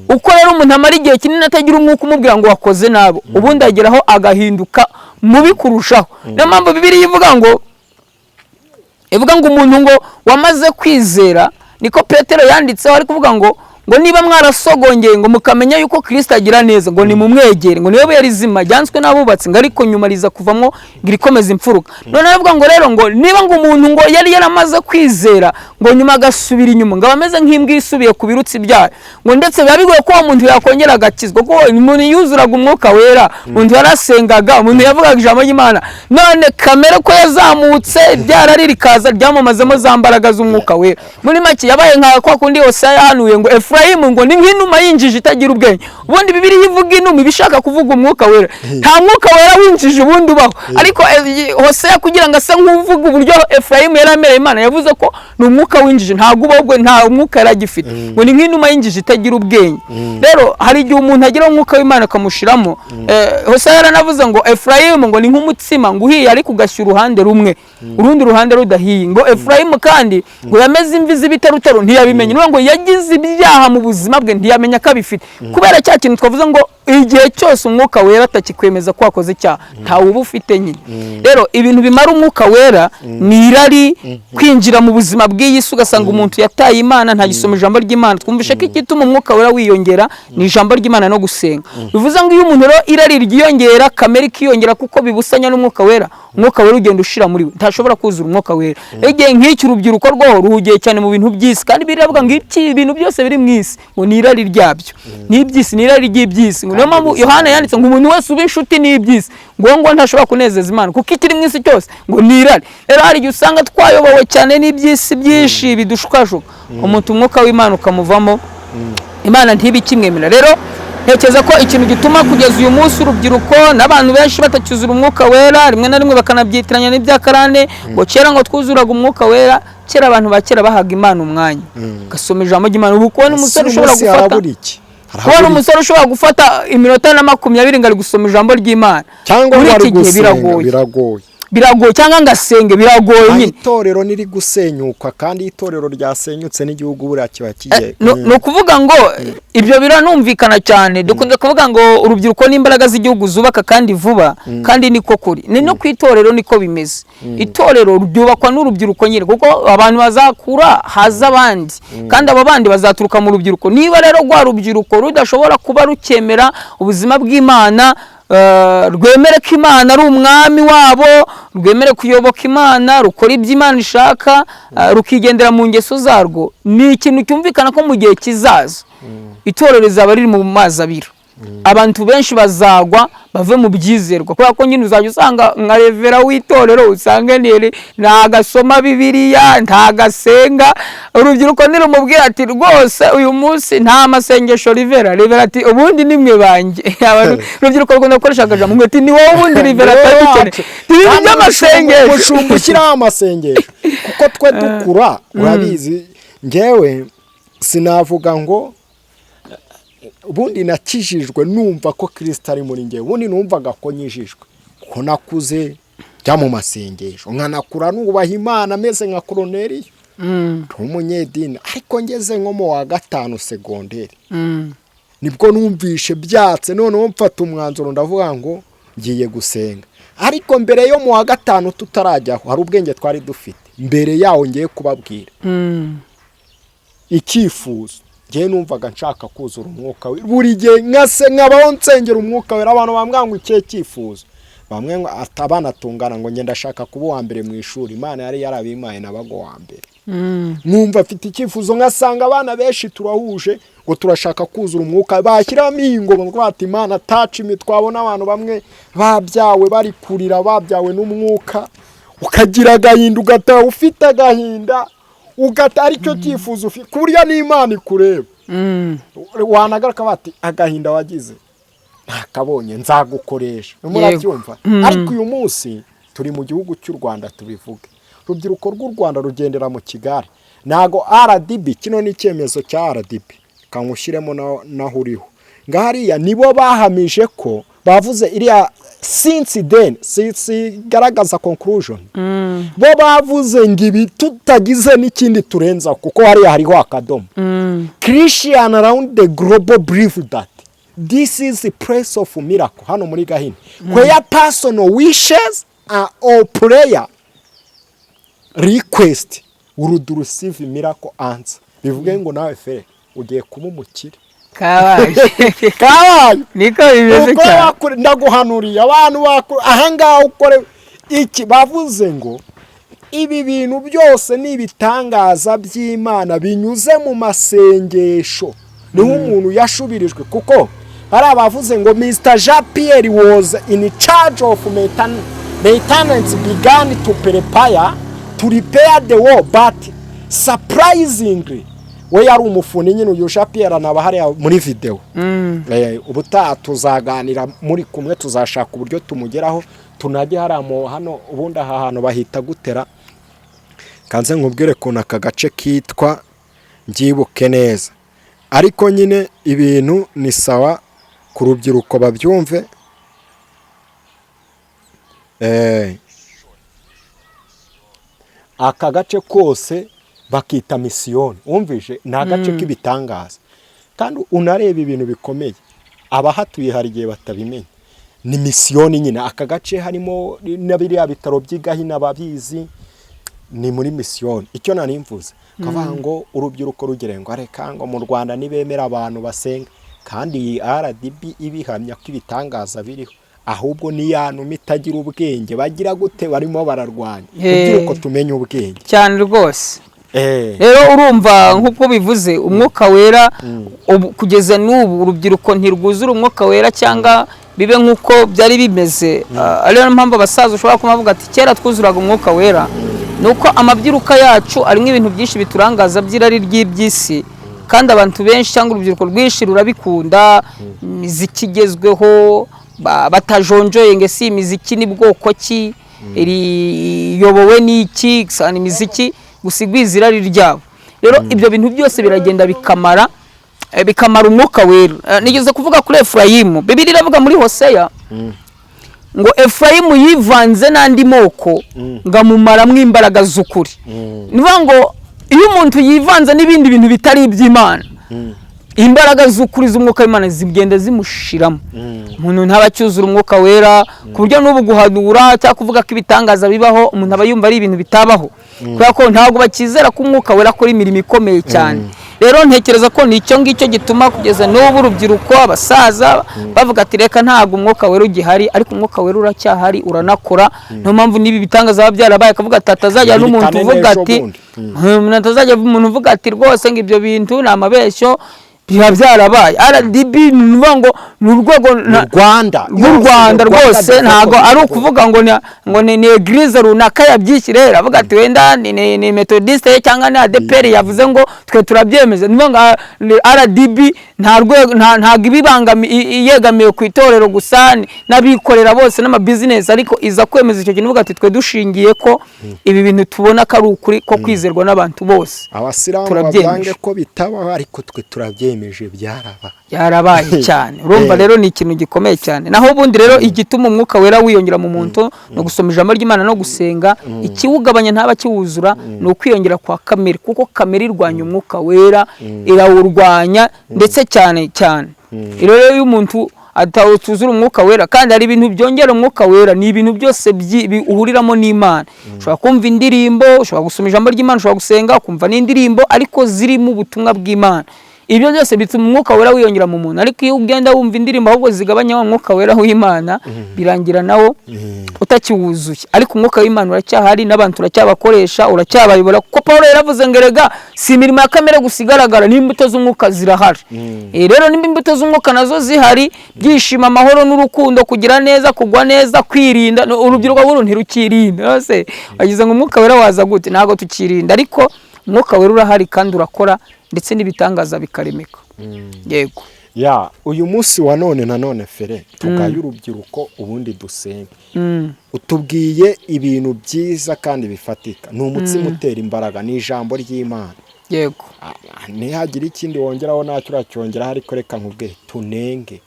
Uko rero umuntu amara igihe kinini atagira umwuka umubwira ngo wakoze nabi, ubundi ageraho agahinduka mubi kurushaho. Niyo mpamvu Bibiliya ivuga ngo umuntu ngo wamaze kwizera, niko Petero yanditseho ari kuvuga ngo niba mwarasogongeye ngo mukamenya yuko Kristo agira neza ngo nimumwegere, ngo niwe buye rizima ryanswe n'abubatsi ngo ariko nyuma riza kuvamo ngo rikomeze imfuruka. None avuga ngo rero ngo niba ngo umuntu ngo yari yaramaze kwizera ngo nyuma agasubira inyuma ngo abameze nk'imbwa isubiye ku birutsi byayo, ngo ndetse biba bigoye ko umuntu yakongera agakizwa, kuko umuntu yuzuraga umwuka wera, umuntu yarasengaga, umuntu yavugaga ijambo ry'Imana, none kamere ko yazamutse byarari rikaza ryamamazemo za mbaraga z'umwuka wera. Muri make yabaye nka kwa kundi Hosea yahanuye ngo Efurayimu ngo ni nk'inuma y'injiji itagira ubwenge. Ubundi Bibiliya ivuga inuma ibishaka kuvuga umwuka wera, nta mwuka wera w'injiji ubundi ubaho. Ariko Hosea kugira ngo ase nk'uvuga uburyo Efurayimu yari amereye Imana, yavuze ko ni umwuka w'injiji, ntabwo ubwo nta mwuka yari agifite, ngo ni nk'inuma y'injiji itagira ubwenge. Rero hari igihe umuntu agira umwuka w'Imana akamushiramo. Hosea yaranavuze ngo Efurayimu ngo ni nk'umutsima ngo uhiye ariko ugashyira uruhande rumwe, urundi ruhande rudahiye. Ngo Efurayimu kandi ngo yameze imvi z'ibiterutero ntiyabimenye, ngo yagize ibyaha mu buzima bwe ntiyamenya ko abifite, kubera cya kintu twavuze ngo igihe cyose umwuka wera atakikwemeza ko wakoze icyaha ntawe uba ufite nyine. Rero ibintu bimara umwuka wera ni irari, kwinjira mu buzima bw'iyi si ugasanga umuntu yataye Imana, ntagisoma ijambo ry'Imana. Twumvishe ko igituma umwuka wera wiyongera ni ijambo ry'Imana no gusenga. Bivuze ngo iyo umuntu rero irari ryiyongera, kamere ikiyongera kuko bibusanya n'umwuka wera, umwuka wera ugenda ushira muri we, ntashobora kuzura umwuka wera. Igihe nk'iki urubyiruko rwo ruhugiye cyane mu bintu by'isi, kandi biravuga ngo ibintu byose biri mu isi ngo ni irari ryabyo, ni iby'isi, ni irari ry'iby'isi. Niyo mpamvu Yohana yanditse ngo umuntu wese uba inshuti n'iby'isi ngo ntashobora kunezeza Imana, kuko ikiri mu isi cyose ngo ni irari. Rero hari igihe usanga twayobowe cyane n'iby'isi byinshi bidushukashuka, umuntu umwuka w'Imana ukamuvamo, Imana ntibikimwemera. Rero ntekereza ko ikintu gituma kugeza uyu munsi urubyiruko n'abantu benshi batacyuzura umwuka wera, rimwe na rimwe bakanabyitiranya n'ibyakarane, ngo kera ngo twuzuraga umwuka wera. Kera abantu bakera bahaga Imana umwanya, gasoma ijambo ry'Imana. Ubu kubona umusore ushobora gufata iminota na 20 ngo ari gusoma ijambo ry'Imana, cyangwa ari gusenga biragoye, cyangwa ngasenge biragoye nyine. Itorero niri gusenyuka, kandi itorero ryasenyutse n'igihugu buriya kiba kigiye. No kuvuga ngo ibyo biranumvikana cyane. Dukunze kuvuga ngo urubyiruko n'imbaraga z'igihugu zubaka kandi vuba, kandi niko kuri. Ni no kwitorero niko bimeze. Itorero ryubakwa n'urubyiruko nyine, kuko abantu bazakura haza abandi, kandi abo bandi bazaturuka mu rubyiruko. Niba rero rwa rubyiruko rudashobora kuba rukemera ubuzima bw'Imana, rwemere ko Imana ari umwami wabo, rwemere kuyoboka Imana, rukora ibyo Imana ishaka, rukigendera mu ngeso zarwo, ni ikintu cyumvikana ko mu gihe kizaza itorero rizaba riri mu mazi abira. Abantu benshi bazagwa bave mu byizerwa, kubera ko nyine uzajya usanga nka revera w'itorero usanga ntagasoma Bibiliya, ntagasenga. Urubyiruko nirumubwira ati rwose uyu munsi nta masengesho revera ati ubundi nimwe banjye. Urubyiruko rukunda gukoresha akajambo ngo ati ni wowe ubundi revera atabikene, ibintu by'amasengesho mushumbukira amasengesho. Kuko twe dukura urabizi, ngewe sinavuga ngo ubundi nakijijwe numva ko Kristo ari muri ngewe, ubundi numvaga ko nyijijwe, ko nakuze jya mu masengesho, nkanakura nubaha Imana meze nka Koroneliyo, umunyedini. Ariko ngeze nko mu wa 5 segonderi, nibwo numvishe byatse, noneho mfata umwanzuro ndavuga ngo ngiye gusenga. Ariko mbere yo mu wa 5 tutarajyaho hari ubwenge twari dufite. Mbere yaho ngiye kubabwira icyifuzo, ngiye numvaga nshaka kuzura umwuka we. Buri gihe nkabaho nsengera umwuka we. Abantu bambwira ngo icyo cyifuzo, bamwe atabana tungana ngo ngenda shaka kuba wa mbere mu ishuri. Imana yari yarabimaye nabago wa mbere. Numva afite icyifuzo, ngasanga abana benshi turahuje ngo turashaka kuzura umwuka, bashyiramo ingo ngo bati Imana taci twabona abantu bamwe babyawe bari kurira, babyawe n'umwuka, ukagira agahinda, ugataha ufite agahinda, ugata aricyo cyifuzo ufite, ku buryo n'Imana ikureba. Wanagaruka bati agahinda wagize ntakabonye nzagukoresha, murabyumva. Ariko uyu munsi turi mu gihugu cy'u Rwanda tubivuge. Urubyiruko rw'u Rwanda rugendera mu kigare. Nago RDB, kino ni icyemezo cya RDB, kanywushyiremo naho uriho. Ngahariya nibo bahamije ko bavuze iriya since then, garagaza conclusion. Bo bavuze ngo ibi tutagize n'ikindi turenza kuko hariya hariho akadomo. Christian around the global believe that this is the place of miracle. Hano muri Gahini, where personal wishes or prayer request will receive miracle answer. Bivuge ngo nawe fere ugiye kuba umukire. Kabaye niko bimeze cyane. Ndaguhanuriye abantu bakuru ahangaho ukore iki. Bavuze ngo ibi bintu byose ni ibitangaza by'Imana binyuze mu masengesho. Niho umuntu yashubirijwe kuko hari abavuze ngo Mr. Jean Pierre was in charge of maintenance began to prepare the war, but surprisingly we yari umufuni nyine uyu Jean Pierre naba hari muri video. Ubutaha tuzaganira muri kumwe, tuzashaka uburyo tumugeraho tunajye haramo hano ubundi aha hantu bahita gutera. Kanze nkubwire ko aka gace kitwa mbyibuke neza, ariko nyine ibintu ni sawa ku rubyiruko babyumve. Aka gace kose bakita misiyoni, umvije ni agace k'ibitangaza kandi unareba ibintu bikomeye. Abahatuye hari igihe batabimenya, ni misiyoni nyine. Aka gace harimo n'abiriya bitaro by'Igahini ababizi, ni muri misiyoni. Icyo nari mvuze kavuga ngo urubyiruko rugere ngo areka ngo mu Rwanda nibemera abantu basenga, kandi iyi RDB ibihamya ko ibitangaza biriho, ahubwo ni yantu mitagira ubwenge bagira gute barimo bararwanya. Urubyiruko tumenye ubwenge cyane rwose. Rero urumva nk'uko bivuze umwuka wera kugeza n'ubu urubyiruko ntirwuzura umwuka wera cyangwa bibe nk'uko byari bimeze. Ariyo mpamvu abasaza ushobora kuvuga ati kera twuzuraga umwuka wera, nuko amabyiruka yacu arimo ibintu byinshi biturangaza by'irari ry'ibyisi, kandi abantu benshi cyangwa urubyiruko rwinshi rurabikunda. Imiziki igezweho batajonjoye ngo si imiziki ni bwoko ki, iyobowe n'iki, gusa imiziki gusigwiza irari ryabo. Rero ibyo bintu byose biragenda bikamara umwuka wera. Nigeze kuvuga kuri Efurayimu, Bibiliya iravuga muri Hoseya ngo Efurayimu yivanze n'andi moko ngamumaramo imbaraga z'ukuri. Nivuga ngo iyo umuntu yivanze n'ibindi bintu bitari iby'Imana, imbaraga z'ukuri z'umwuka w'Imana zigenda zimushiramo. Umuntu ntabacyuzura umwuka wera ku buryo n'ubu guhanura cyangwa kuvuga ko ibitangaza bibaho umuntu aba yumva ari ibintu bitabaho, kubera ko ntabwo bakizera ko umwuka wera akora imirimo ikomeye cyane. Rero ntekereza ko nicyo ngicyo gituma kugeza n'ubu urubyiruko abasaza bavuga ati reka ntabwo umwuka wera ugihari, ariko umwuka wera uracyahari uranakora. Niyo mpamvu nibi bitangaza byarabaye akavuga ati atazajya n'umuntu uvuga ati umuntu uvuga ati rwose ngo ibyo bintu ni amabeshyo biba byarabaye. RDB nivuga ngo ni urwego rw'u Rwanda rwose, ntago ari ukuvuga ngo ni eglise runaka yabyishyire avuga ati wenda ni methodiste cyangwa ni ADPR yavuze ngo twe turabyemeza. Nivuga ngo RDB ntago ibibangamiye yegamiye ku itorero gusa, n'abikorera bose n'amabusiness, ariko iza kwemeza icyo kintu ivuga ati twe dushingiye ko ibi bintu tubona ko ari ukuri ko kwizerwa n'abantu bose. Abasilamu bavuga ko bitabaho ariko twe turabyemeza byarabaye cyane. Urumva rero ni ikintu gikomeye cyane. Naho ubundi rero igituma umwuka wera wiyongera mu muntu no gusoma ijambo ry'Imana no gusenga, ikiwugabanya ntaba kiwuzura ni ukwiyongera kwa kamere, kuko kamere irwanya umwuka wera, irawurwanya ndetse cyane cyane. Rero iyo umuntu atawuzura umwuka wera, kandi hari ibintu byongera umwuka wera, ni ibintu byose uhuriramo n'Imana. Ushobora kumva indirimbo, ushobora gusoma ijambo ry'Imana, ushobora gusenga kumva n'indirimbo ariko zirimo ubutumwa bw'Imana. Ibyo byose bituma umwuka wera wiyongera mu muntu. Ariko iyo ugenda wumva indirimbo ahubwo zigabanya umwuka wera w'Imana, birangira nawo utakiwuzuye. Ariko umwuka w'Imana uracyahari, n'abantu uracyabakoresha, uracyabayobora. Kuko Paulo yaravuze ngo erega si imirimo ya kamere gusigaragara, n'imbuto z'umwuka zirahari. Rero n'imbuto z'umwuka nazo zihari, byishima, amahoro n'urukundo, kugira neza, kugwa neza, kwirinda. Urubyiruko rw'uru ntirukirinda. Yose wagize ngo umwuka wera waza gute? Ntago tukirinda, ariko umwuka wera urahari kandi urakora, ndetse n'ibitangaza bikaremeka. Yego. ya uyu munsi wa none fere tugaye urubyiruko ubundi dusenge. Utubwiye ibintu byiza kandi bifatika, ni umutsima utera imbaraga, ni ijambo ry'Imana. Yego. Ntihagire ikindi wongeraho, ntacyo uracyongeraho, ariko reka nkubwire tunenge.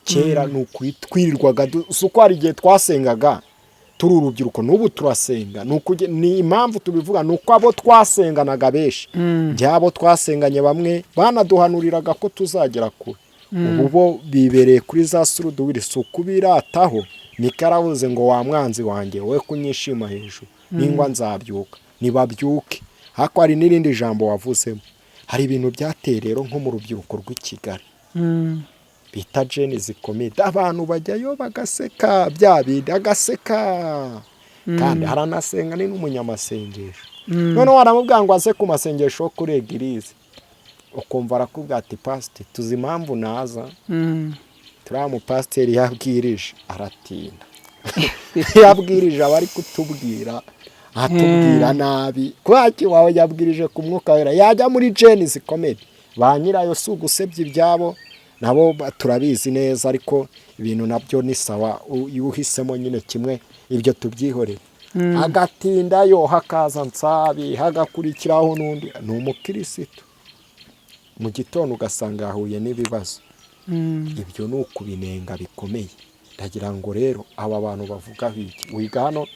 Kera ni ukwirirwaga uko hari igihe twasengaga turi urubyiruko, n'ubu turasenga. Ni impamvu tubivuga, ni uko abo twasenganaga benshi byabo twasenganye bamwe banaduhanuriraga ko tuzagera kure. Ubu bo bibereye kuri za suruduwiri, si ukubirataho. Nikaravuze ngo wa mwanzi wanjye we kunyishima hejuru ningwa nzabyuka. Nibabyuke. Hako hari n'irindi jambo wavuzemo, hari ibintu byateye rero nko mu rubyiruko rw'i Kigali bita jeni zikomeye, abantu bajyayo bagaseka bya bindi, agaseka kandi haranasenga, ni n'umunyamasengesho. None waramubwira ngo aze ku masengesho yo kuri egirize, ukumva arakubwira ati pasite tuzi impamvu naza, turiya mupasiteri yabwirije aratinda. Yabwirije aba ari kutubwira, atubwira nabi, kwaki wawe yabwirije ku mwuka wera, yajya muri jeni zikomeye. Ba nyirayo si ugusebya ibyabo, nabo turabizi neza, ariko ibintu nabyo ni sawa. Iyo uhisemo nyine kimwe ibyo tubyihorera. Agatindayo hakaza nsabi, hagakurikiraho n'undi, ni umukirisitu. Mu gitondo ugasanga yahuye n'ibibazo. Ibyo ni ukubinenga bikomeye. Ndagira ngo rero aba bantu bavuga iki, wiga hano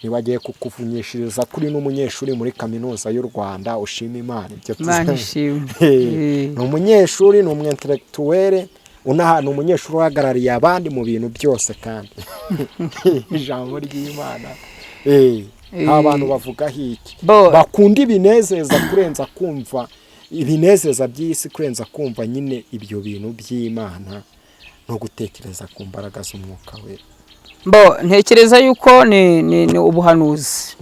nibagiye kukuvunyishiriza kuri n'umunyeshuri muri kaminuza y'u Rwanda, ushima Imana. Ni umunyeshuri, ni umwintelektuwere, ni umunyeshuri uhagarariye abandi mu bintu byose kandi ijambo ry'Imana. Abantu bavuga iki, bakunda ibinezeza kurenza kumva ibinezeza by'isi, kurenza kumva nyine ibyo bintu by'Imana no gutekereza ku mbaraga z'umwuka wera. Ntekereza yuko ni ubuhanuzi.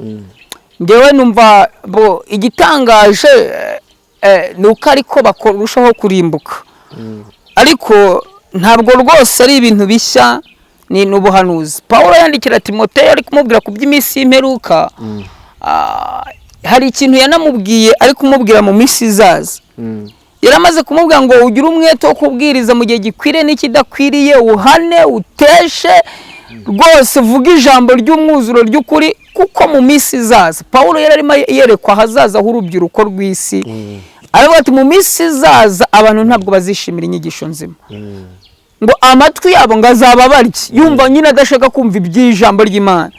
Ngewe numva igitangaje ni uko ariko bakorushaho kurimbuka, ariko ntabwo rwose ari ibintu bishya, ni ubuhanuzi. Pawulo yandikira Timoteyo ari kumubwira ku by'iminsi y'imperuka, hari ikintu yanamubwiye ari kumubwira mu minsi izaza. Yaramaze kumubwira ngo ugire umwete wo kubwiriza mu gihe gikwiriye n'ikidakwiriye, uhane, uteshe, rwose vuga ijambo ry'umwuzuro ry'ukuri, kuko mu minsi izaza. Pawulo yararimo yerekwa ahazaza h'urubyiruko rw'isi. Aravuga ati mu minsi izaza abantu ntabwo bazishimira inyigisho nzima, ngo amatwi yabo ngo azaba barya yumva nyine adashaka kumva iby'ijambo ry'Imana,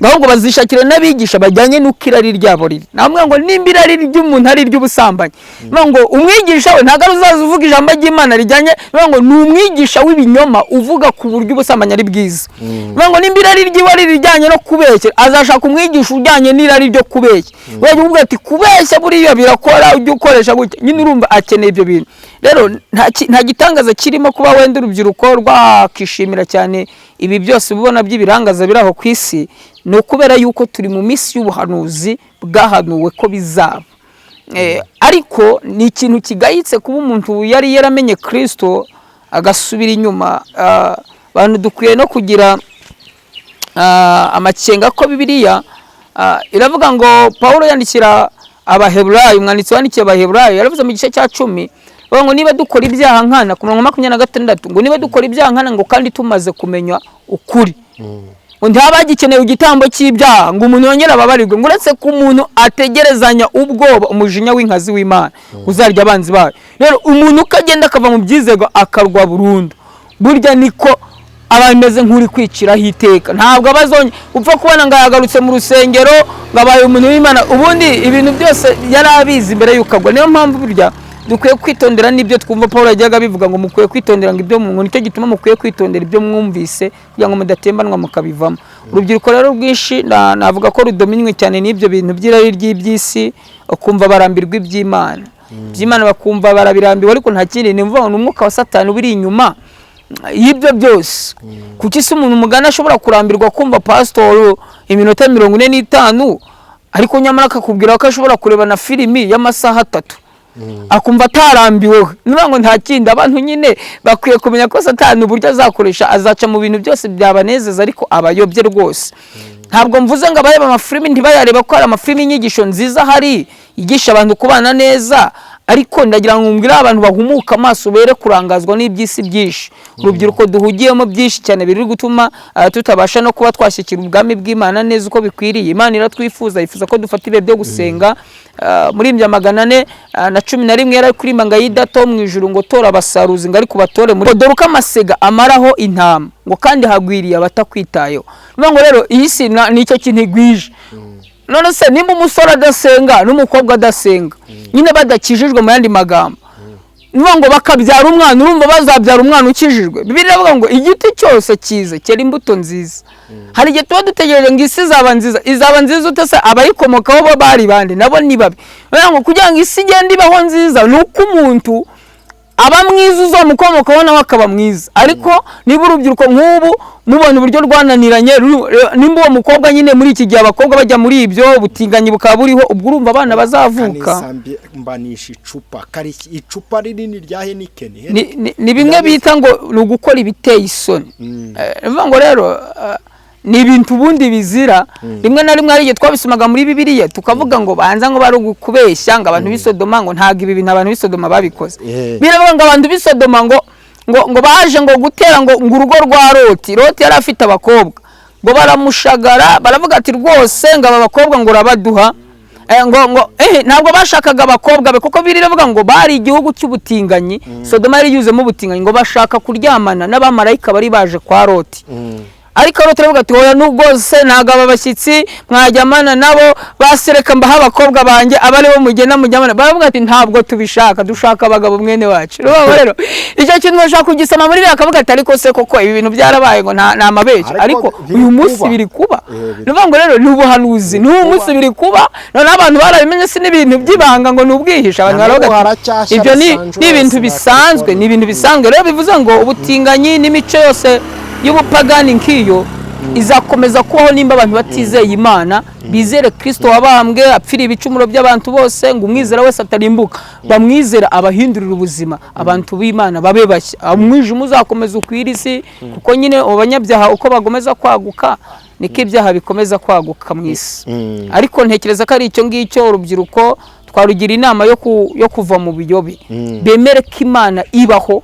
ahubwo bazishakira n'abigisha bajyanye n'uko irari ryabo riri. Namwe ngo nimba irari ry'umuntu ari iry'ubusambanyi, ngo umwigisha we ntabwo azaza uvuga ijambo ry'Imana rijyanye, ngo ni umwigisha w'ibinyoma uvuga ku buryo ubusambanyi ari bwiza. Ngo nimba irari ryiwe ari rijyanye no kubeshya, azashaka umwigisha ujyanye n'irari ryo kubeshya. Wajya uvuga ati kubeshya buriya birakora, ujye ukoresha gutya. Nyine urumva akeneye ibyo bintu. Rero nta gitangaza kirimo kuba wenda urubyiruko rwakishimira cyane ibi byose ubona by'ibirangaza biraho ku isi, ni ukubera yuko turi mu minsi y'ubuhanuzi bwahanuwe ko bizaba. Ariko ni ikintu kigayitse kuba umuntu yari yaramenye Kristo agasubira inyuma. Abantu dukwiye no kugira amakenga ko Bibiliya iravuga ngo, Pawulo yandikira Abaheburayo, umwanditsi wandikiye Abaheburayo yaravuze mu gice cya 10 ngo niba dukora ibyaha nkana, ku 26, ngo niba dukora ibyaha nkana ngo kandi tumaze kumenya ukuri, ngo ntabagikeneye igitambo cy'ibyaha ngo umuntu yongere ababarirwe, ngo uretse ku muntu ategerezanya ubwoba umujinya w'inkazi w'Imana uzarya abanzi bayo. Rero umuntu ukagenda akava mu byizego akarwa burundu, burya niko abameze nk'uri kwiciraho iteka. Ntabwo abazonye upfa kubona ngo yagarutse mu rusengero ngabaye umuntu w'Imana, ubundi ibintu byose yari abizi imbere y'ukagwa. Niyo mpamvu burya dukwiye kwitondera n'ibyo twumva Pawulo yajyaga bivuga ngo mukwiye kwitondera ngo ibyo mu nicyo gituma mukwiye kwitondera ibyo mwumvise kugira ngo mudatembanwa mukabivamo. Urubyiruko rero rwinshi navuga ko rudominywe cyane n'ibyo bintu by'irari ry'ibyisi, ukumva barambirwa iby'Imana. By'Imana bakumva barabirambiwe, ariko nta kindi, ni mvuga ngo umwuka wa Satani ubiri inyuma y'ibyo byose. Kuki se umuntu mugana ashobora kurambirwa kumva pastor iminota 45, ariko nyamara akakubwira ko ashobora kureba na filimi y'amasaha 3 akumva atarambiwe? Niba ngo nta kindi, abantu nyine bakwiye kumenya ko Satani uburyo azakoresha azaca mu bintu byose byabanezeza, ariko abayobye rwose. Ntabwo mvuze ngo abareba amafilimi ntibayareba ko ari amafilimi inyigisho nziza hari yigisha abantu kubana neza, ariko ndagira ngo mbwire abantu bahumuka amaso bere kurangazwa n'iby'isi byinshi. Urubyiruko duhugiyemo byinshi cyane biri gutuma tutabasha no kuba twashyikira ubwami bw'Imana neza uko bikwiriye. Imana iratwifuza, yifuza ko dufata ibihe byo gusenga. Muri Mya 411 yari kuririmba ngo yidato mu ijuru ngo tora abasaruzi ngo ari kubatore muri dore uko amasega amaraho intama ngo kandi hagwiriye abatakwitayeho. Ngo rero iyi si nicyo kintu igwije. None se nimba umusore adasenga n'umukobwa adasenga nyine badakijijwe mu yandi magambo, ngo bakabyara umwana, urumva bazabyara umwana ukijijwe? Bibiliya ivuga ngo igiti cyose cyiza cyera imbuto nziza. Hari igihe tuba dutegereje ngo isi izaba nziza. Izaba nziza ute se? Abayikomokaho bo bari bande? Nabo ni babi. Ngo kugira ngo isi igende ibaho nziza ni uko umuntu aba mwiza uzamukomokaho nawe akaba mwiza. Ariko niba urubyiruko nk'ubu mubona uburyo rwananiranye, nimba uwo mukobwa nyine muri iki gihe abakobwa bajya muri ibyo ubutinganyi bukaba buriho, ubwo urumva abana bazavuka. Mbanisha icupa rinini rya Heineken. Ni bimwe bita ngo ni ugukora ibiteye isoni. Ngo rero ni ibintu ubundi bizira. Rimwe na rimwe ari igihe twabisumaga muri Bibiliya tukavuga ngo banza ngo bari kubeshya ngo abantu b'Isodoma, ngo ntago ibi bintu abantu b'Isodoma babikoze. Biravuga ngo abantu b'Isodoma ngo baje ngo gutera ngo urugo rwa Loti yari afite abakobwa, ngo baramushagara baravuga ati rwose ngo aba bakobwa ngo urabaduha. Ntabwo bashakaga abakobwa be kuko biravuga ngo bari igihugu cy'ubutinganyi. Sodoma yari yuzemo ubutinganyi, ngo bashaka kuryamana n'abamarayika bari baje kwa Loti. Ariko rero turavuga ati hoya nubwo se ntago abashyitsi mwajyamana nabo, basereka mbaha abakobwa banjye abari bo mugenda mujyamana. Baravuga ati ntabwo tubishaka, dushaka abagabo mwene wacu. Rero icyo kintu bashaka kugisama muri akavuga ati ariko se koko ibi bintu byarabaye ngo nta amabeshya, ariko uyu munsi biri kuba. Ngo rero ni ubuhanuzi, ni umunsi biri kuba. None abantu barabimenye si n'ibintu by'ibanga ngo nubwihisha. Abantu baravuga ati ibyo ni ibintu bisanzwe, ni ibintu bisanzwe. Rero bivuze ngo ubutinganyi n'imico yose y'ubupagani nk'iyo izakomeza kubaho nimba abantu batizeye Imana, bizere Kristo wabambwe apfira ibicumuro by'abantu bose, ngo umwizera wese atarimbuka, bamwizera abahindurira ubuzima, abantu b'Imana babe bashya. Umwijima uzakomeza ukwira isi, kuko nyine abanyabyaha uko bagomeza kwaguka niko ibyaha bikomeza kwaguka mu isi. Ariko ntekereza ko ari icyo ngicyo urubyiruko twarugira inama yo kuva mu biyobe, bemere ko Imana ibaho,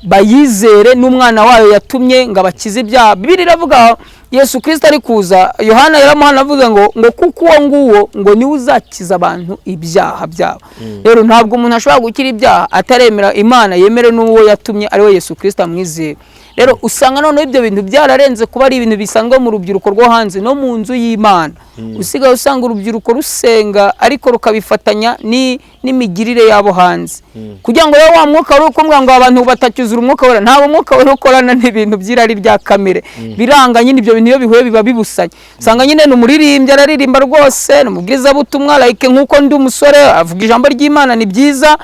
bayizere n'umwana wayo yatumye ngo abakize ibyaha. Bibiliya iravuga Yesu Kristo ari kuza, Yohana yaramuhana avuga ngo kuko uwo nguwo ngo niwe uzakiza abantu ibyaha byabo. Rero ntabwo umuntu ashobora gukira ibyaha ataremera Imana, yemere n'uwo yatumye ari we Yesu Kristo amwizeye. Rero usanga noneho ibyo bintu byararenze kuba ari ibintu bisanzwe mu rubyiruko rwo hanze no mu nzu y'Imana. Usigaye usanga urubyiruko rusenga ariko rukabifatanya n'imigirire yabo hanze, kugira ngo rero wa mwuka wari ukumbwa ngo abantu batacyuzura umwuka wera. Ntabwo umwuka wari ukorana n'ibintu by'irari rya kamere, biranga nyine ibyo bintu iyo bihuye biba bibusanye. Usanga nyine n'umuririmbyi araririmba rwose, n'umubwiza butumwa like nk'uko ndi umusore avuga ijambo ry'Imana ni byiza,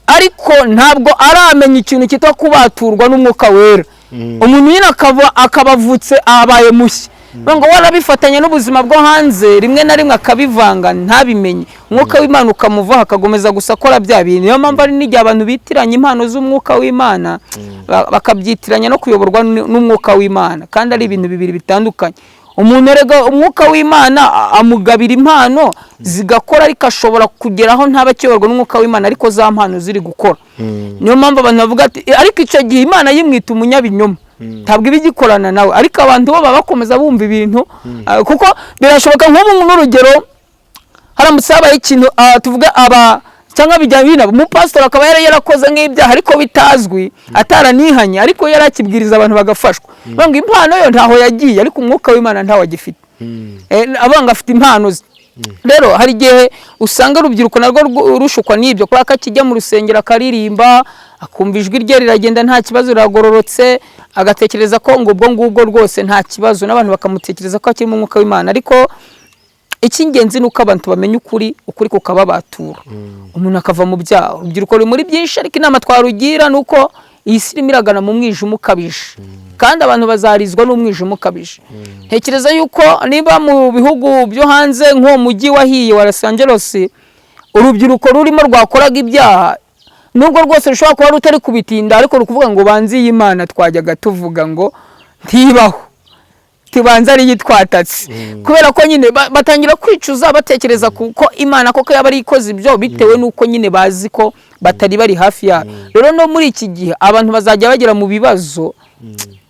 ariko ntabwo aramenya ikintu cyitwa kubaturwa n'umwuka wera. Umuntu nyine akabavutse abaye mushya, ngo warabifatanya n'ubuzima bwo hanze, rimwe na rimwe akabivanga ntabimenye. Umwuka w'Imana ukamuvaho akagomeza gusa akora bya bintu. Niyo mpamvu ari n'igihe abantu bitiranya impano z'umwuka w'Imana bakabyitiranya no kuyoborwa n'umwuka w'Imana, kandi ari ibintu bibiri bitandukanye. Umuntu rega umwuka w'Imana amugabira impano zigakora, ariko ashobora kugeraho ntabakiyoborwa n'umwuka w'Imana ariko za mpano ziri gukora. Niyo mpamvu abantu bavuga ati ariko icyo gihe Imana yimwita umunyabinyoma, ntabwo ibigikorana nawe. Ariko abantu bo baba bakomeza bumva ibintu, kuko birashoboka nk'ubu n'urugero haramutse habaye ikintu tuvuga cyangwa bijya bina umupastor akaba yarakoze nk'ibyaha ariko bitazwi, ataranihanye, ariko yarakibwiriza abantu bagafashwa. Ngo impano yo ntaho yagiye, ariko umwuka w'Imana ntawo agifite. Abanga afite impano ze. Rero hari igihe usanga urubyiruko narwo rushukwa n'ibyo, kuko akijya mu rusengero akaririmba, akumva ijwi rye riragenda nta kibazo, riragororotse, agatekereza ko ngo ubwo ngubwo rwose nta kibazo, n'abantu bakamutekereza ko akiri mu mwuka w'Imana. Ariko icy'ingenzi ni uko abantu bamenya ukuri kukababatura, umuntu akava mu byaha. Urubyiruko ruri muri byinshi, ariko inama twarugira ni uko iyi si irimo iragana mu mwijima ukabije, kandi abantu bazarizwa n'umwijima ukabije. Ntekereza yuko niba mu bihugu byo hanze nk'uwo mujyi wahiye wa Los Angeles, urubyiruko rurimo rwakoraga ibyaha, nubwo rwose rushobora kuba rutari kubitinda, ariko rukuvuga ngo banzi y'Imana twajyaga tuvuga ngo ntibaho. tubanza ari yitwatatse kubera ko nyine batangira kwicuza batekereza kuko Imana koko yaba ari ikoze ibyo bitewe nuko nyine bazi ko batari bari hafi ya. Rero no muri iki gihe abantu bazajya bagera mu bibazo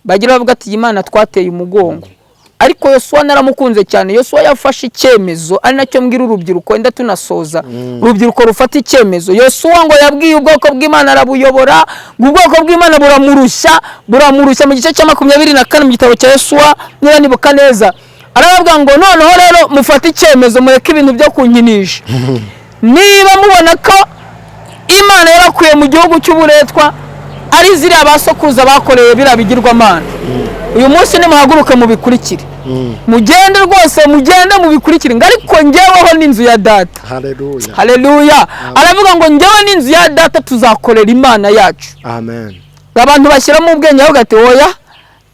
bagira bavuga ati Imana twateye umugongo. Ariko Yosuwa naramukunze cyane. Yosuwa yafashe icyemezo, ari nacyo mbwira urubyiruko wenda tunasoza. Urubyiruko rufata icyemezo. Yosuwa ngo yabwiye ubwoko bw'Imana arabuyobora, ubwoko bw'Imana buramurushya mu gice cya 24 mu gitabo cya Yosuwa niba nibuka neza. Aravuga ngo noneho rero mufata icyemezo mureke ibintu byo kunkinisha. Niba mubona ko Imana yarakuye mu gihugu cy'uburetwa ari ziriya basokuruza bakoreye birabigirwamana, uyu munsi nimuhaguruke mubikurikire, mugende rwose mugende mubikurikire. Ariko njyeweho n'inzu ya data, haleluya, aravuga ngo njyewe n'inzu ya data tuzakorera Imana yacu. Amen. Abantu bashyiramo ubwenge aho gati oya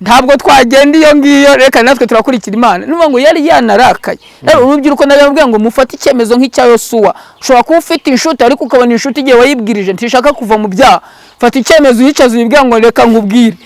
ntabwo twagenda iyo ngiyo, reka natwe turakurikira Imana. Nuvuga ngo yari yanarakaye. Rero urubyiruko ndavuga ngo mufate icyemezo nk'icya Yosuwa. Ushobora kuba ufite inshuti ariko ukabona inshuti igihe wayibwirije ntishaka kuva mu byaha, fata icyemezo uyicaza uyibwira ngo reka nkubwire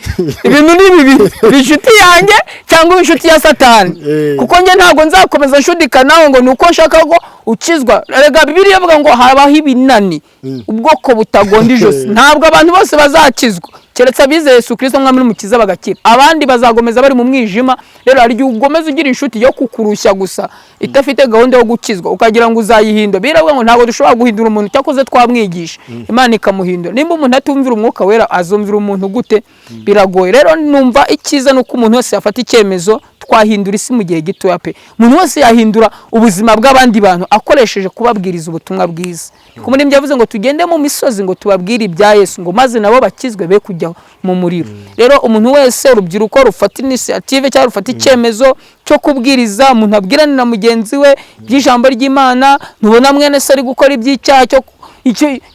ibintu ni bibiri, inshuti yanjye cyangwa inshuti ya Satani. Kuko njye ntabwo nzakomeza nshudika nawe ngo nuko nshaka ko ukizwa. Rega Bibiliya ivuga ngo habaho ibinani, ubwoko butagonda ijosi. Ntabwo abantu bose bazakizwa keretse abizeye Yesu Kristo mwami n'umukiza bagakira, abandi bazagomeza bari mu mwijima. Rero ari gihe ugomeza ugira inshuti yo kukurushya gusa itafite gahunda yo gukizwa ukagira ngo uzayihinda. Biravuga ngo ntabwo dushobora guhindura umuntu cyakoze twamwigisha, Imana ikamuhindura. Nimba umuntu atumvira umwuka wera azumvira umuntu gute? Biragoye. Rero numva icyiza nuko umuntu wese yafata icyemezo twahindura isi mu gihe gito ya pe. Umuntu wese yahindura ubuzima bw'abandi bantu akoresheje kubabwiriza ubutumwa bwiza. Kumuri mbyavuze ngo tugende mu misozi ngo tubabwire ibya Yesu ngo maze nabo bakizwe be kujya mu muriro. Rero umuntu wese urubyiruko rufata initiative cyangwa rufata icyemezo cyo kubwiriza, umuntu abwirana na mugenzi we by'ijambo ry'Imana. Ntubona mwene se ari gukora iby'icyaha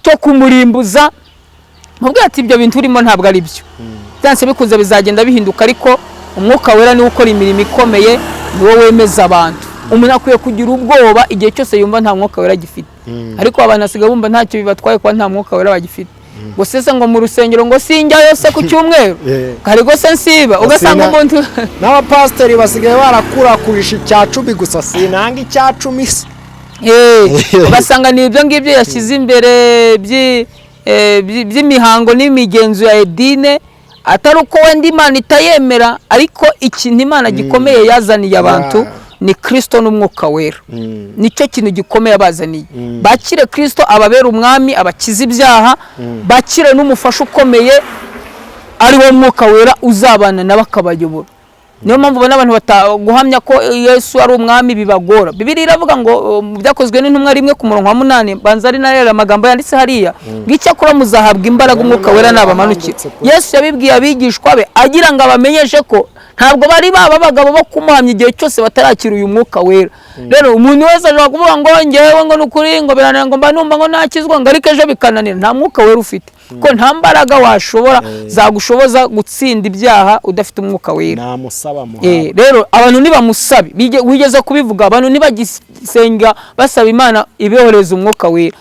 cyo kumurimbuza, mubwira ati ibyo bintu urimo ntabwo ari byo. Byanse bikuze bizagenda bihinduka, ariko umwuka wera ni ukora imirimo ikomeye, niwo wemeza abantu. Umuntu akwiye kugira ubwoba igihe cyose yumva nta mwuka wera gifite. Ariko abantu asiga bumva ntacyo bibatwaye kwa nta mwuka wera bagifite. Ngo sese ngo mu rusengero ngo sinjyayo se ku cyumweru kari go se nsiba, ugasanga umuntu n'abapasiteri basigaye barakurakurisha icyacu gusa sinanga icyacu misi. Ugasanga ni ibyo ngibyo yashyize imbere by'imihango n'imigenzo ya edine, atari uko wenda Imana itayemera, ariko ikintu Imana gikomeye yazaniye abantu ni Kristo n'umwuka wera. Nicyo kintu gikomeye abazaniye. Bakire Kristo ababera umwami, abakiza ibyaha, bakire n'umufasha ukomeye ari wo mwuka wera uzabana nabakabayobora. Niyo mpamvu ubona abantu bataguhamya ko Yesu ari umwami bibagora. Bibiliya iravuga ngo byakozwe n'intumwa rimwe ku murongo wa 8 banza ari narera amagambo yanditse hariya ng'icyakora muzahabwa imbaraga umwuka wera nabamanukira. Yesu yabibwiye abigishwa be agira ngo abamenyeshe ko ntabwo bari abagabo bo kumuhamya igihe cyose batarakira uyu mwuka wera. Rero umuntu wese ashobora kuvuga ngo ngewe ngo nukuri ngo biranira ngo mba numva ngo nakizwa ngo ariko ejo bikananira. Nta mwuka wera ufite, ko nta mbaraga washobora zagushoboza gutsinda ibyaha udafite umwuka wera. Namusaba rero abantu nibamusabe, wigeze kubivuga, abantu nibagisenga basaba Imana ibeholeza umwuka wera.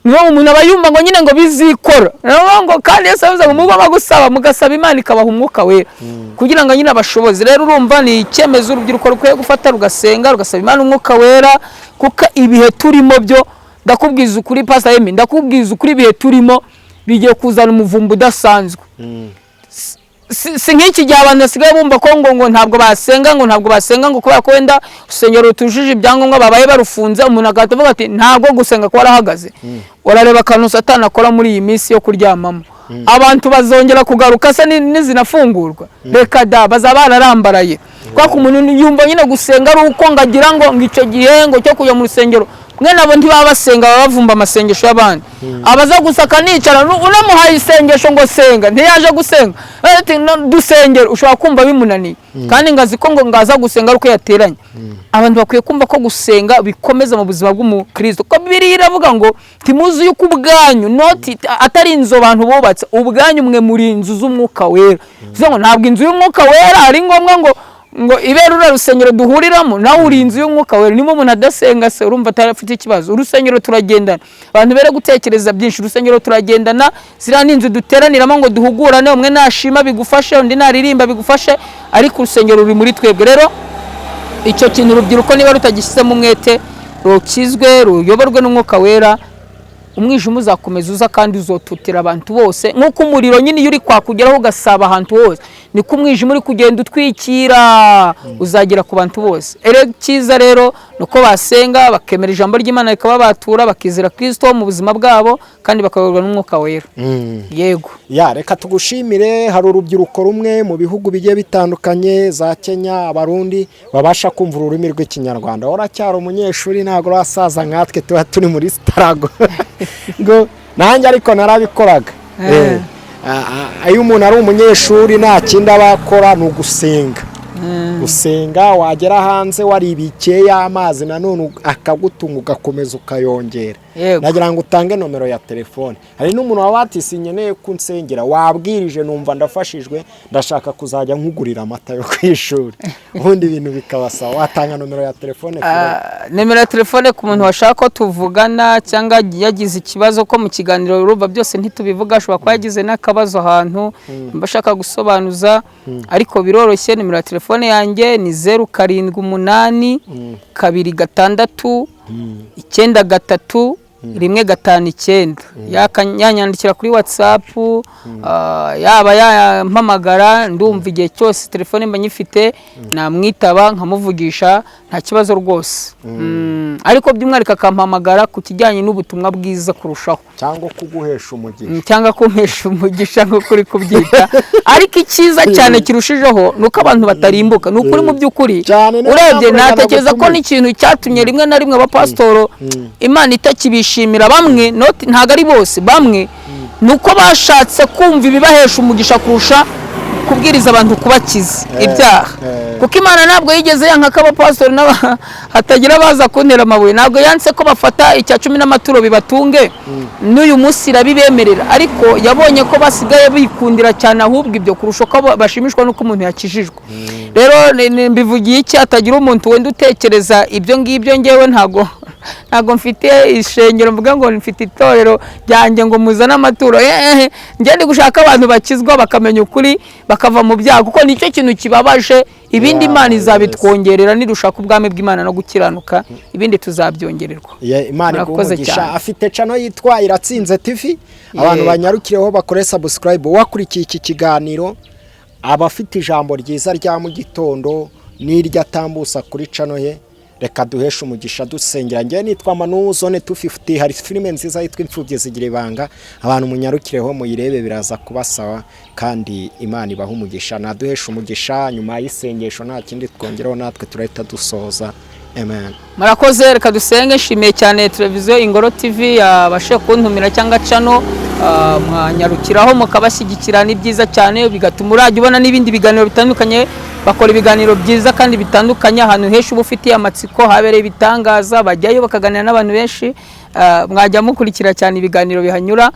Niyo umuntu abayumva ngo nyine ngo bizikora. Rero ngo kandi Yesu avuze ngo mugomba gusaba mugasaba Imana ikabaha umwuka wera kugira ngo nyine abashoboze. Rero urumva ni icyemezo urubyiruko rukwiye gufata, rugasenga rugasaba Imana umwuka wera, kuko ibihe turimo byo ndakubwiza ukuri Pastor Emi, ndakubwiza ukuri ibihe turimo bigiye kuzana umuvumbu udasanzwe. Si nk'iki gihe abantu basigaye bumva ko ngo ntabwo basenga ngo kubera ko wenda urusengero rutujuje ibyangombwa babaye barufunze. Umuntu agahita ati ntabwo gusenga ko warahagaze. Urareba akantu Satani akora muri iyi minsi yo kuryamamo. Abantu bazongera kugaruka se nizinafungurwa, reka da bazaba bararambaraye. Kwa ko umuntu yumva nyine gusenga ari uko ngagira ngo icyo gihe ngo cyo kujya mu rusengero mwe nabo ntibaba basenga, bavumba amasengesho y'abandi. Abaza gusaka nicara unamuhaye isengesho ngo senga ntiyaje gusenga, ati dusengera ushobora kumva bimunaniye kandi ngazi ko ngo ngaza gusenga ari uko yateranye. Abantu bakwiye kumva ko gusenga bikomeza mu buzima bw'umukristo, ko Bibiliya iravuga ngo timuzi yuko ubwanyu atari inzu abantu bubatse, ubwanyu mwe muri inzu z'umwuka wera. Ngo ntabwo inzu y'umwuka wera ari ngombwa ngo ngo ibere rusengero duhuriramo nawe uri inzu y'umwuka wera. Niba umuntu adasenga se urumva atarafite ikibazo. Urusengero turagendana, abantu bere gutekereza byinshi. Urusengero turagendana, ziriya n'inzu duteraniramo ngo duhugurane, umwe nashima bigufashe, undi naririmba bigufashe, ariko urusengero ruri muri twebwe. Rero icyo kintu urubyiruko niba rutagishyizemo umwete, rukizwe ruyoborwe n'umwuka wera, umwijima uzakomeza uza kandi uzotutira abantu bose. Nk'uko umuriro nyine iyo uri kwakugeraho ugasaba ahantu hose, niko umwijima uri kugenda utwikira uzagera ku bantu bose. Cyiza rero nuko basenga bakemera ijambo ry'Imana rikaba batura, bakizera Kristo mu buzima bwabo kandi bakayoborwa n'umwuka wera. Yego ya reka tugushimire. Hari urubyiruko rumwe mu bihugu bigiye bitandukanye za Kenya, Abarundi babasha kumva ururimi rw'ikinyarwanda. Uracyari umunyeshuri, ntabwo urasaza nkatwe tuba turi muri starago ngo nanjye ariko narabikoraga. Iyo umuntu ari umunyeshuri nta kindi aba akora ni ugusenga. Gusenga, wagera hanze waribikiye y'amazi nanone akagutunga ugakomeza ukayongera. Nagira ngo utange nomero ya telefone. Hari n'umuntu wabatisi nkeneye kunsengera, wabwirije numva ndafashijwe, ndashaka kuzajya nkugurira amata yo kwishuri, ubundi ibintu bikabasa. Watanga nomero ya telefone? Nomero ya telefone ku muntu washaka ko tuvugana cyangwa yagize ikibazo ko mu kiganiro urumva byose ntitubivuga, ashobora kuba yagize n'akabazo ahantu mbashaka gusobanuza, ariko biroroshye. Nomero ya telefone yanjye ni 078 26 93 159. Yanyandikira kuri WhatsApp, yaba yampamagara, ndumva igihe cyose telefone mba nyifite, namwitaba nkamuvugisha nta kibazo rwose. Ariko by'umwihariko akampamagara ku kijyanye n'ubutumwa bwiza kurushaho, cyangwa kuguhesha umugisha, cyangwa kumpesha umugisha nk'uko uri kubyita. Ariko icyiza cyane kirushijeho nuko abantu batarimbuka. Ni ukuri mu by'ukuri urebye natekereza ko n'ikintu cyatumye rimwe na rimwe abapasitoro Imana itakibishimira bamwe, ntago ari bose, bamwe nuko bashatse kumva ibibahesha umugisha kurusha kubwiriza abantu kubakiza ibyaha. Kuko Imana ntabwo yigeze yanka ko abapasitoro hatagira baza kuntera amabuye. Ntabwo yanse ko bafata icya 10 n'amaturo bibatunge, n'uyu munsi irabibemerera, ariko yabonye ko basigaye bikundira cyane ahubwo ibyo kurusha ko bashimishwa n'uko umuntu yakijijwe. Rero mbivugiye iki, atagira umuntu wenda utekereza ibyo ngibyo. Ngewe ntago mfite ishengero mvuga ngo mfite itorero ryanjye ngo muzana amaturo. Ngiye ndi gushaka abantu bakizwa bakamenya ukuri bakava mu byaha, kuko nicyo kintu kibabaje. Ibindi Imana izabitwongerera nidushaka ubwami bw'Imana no gukiranuka, ibindi tuzabyongererwa. Imana igugisha. Afite channel yitwa Iratsinze TV, abantu banyarukireho bakore subscribe. Wakurikiye iki kiganiro abafite ijambo ryiza rya mu gitondo n'irya tambusa kuri channel ye, reka duheshe umugisha dusengera. Ngiye nitwa Manu Zone 250. Hari filime nziza yitwa Imfubyi Zigira Ibanga, abantu munyarukireho muyirebe biraza kubasawa, kandi Imana ibaha umugisha. Naduheshe umugisha. Nyuma y'isengesho nta kindi twongeraho, natwe turahita dusoza. Amen. Murakoze, reka dusenge. Nshimiye cyane televiziyo Ingoro TV yabashe kuntumira cyangwa channel, mwanyarukiraho mukabashyigikira, ni byiza cyane, bigatuma urajya ubona n'ibindi biganiro bitandukanye. Bakora ibiganiro byiza kandi bitandukanye, ahantu henshi uba ufitiye amatsiko, habereye ibitangaza, bajyayo bakaganira n'abantu benshi. Mwajya mukurikira cyane ibiganiro bihanyura.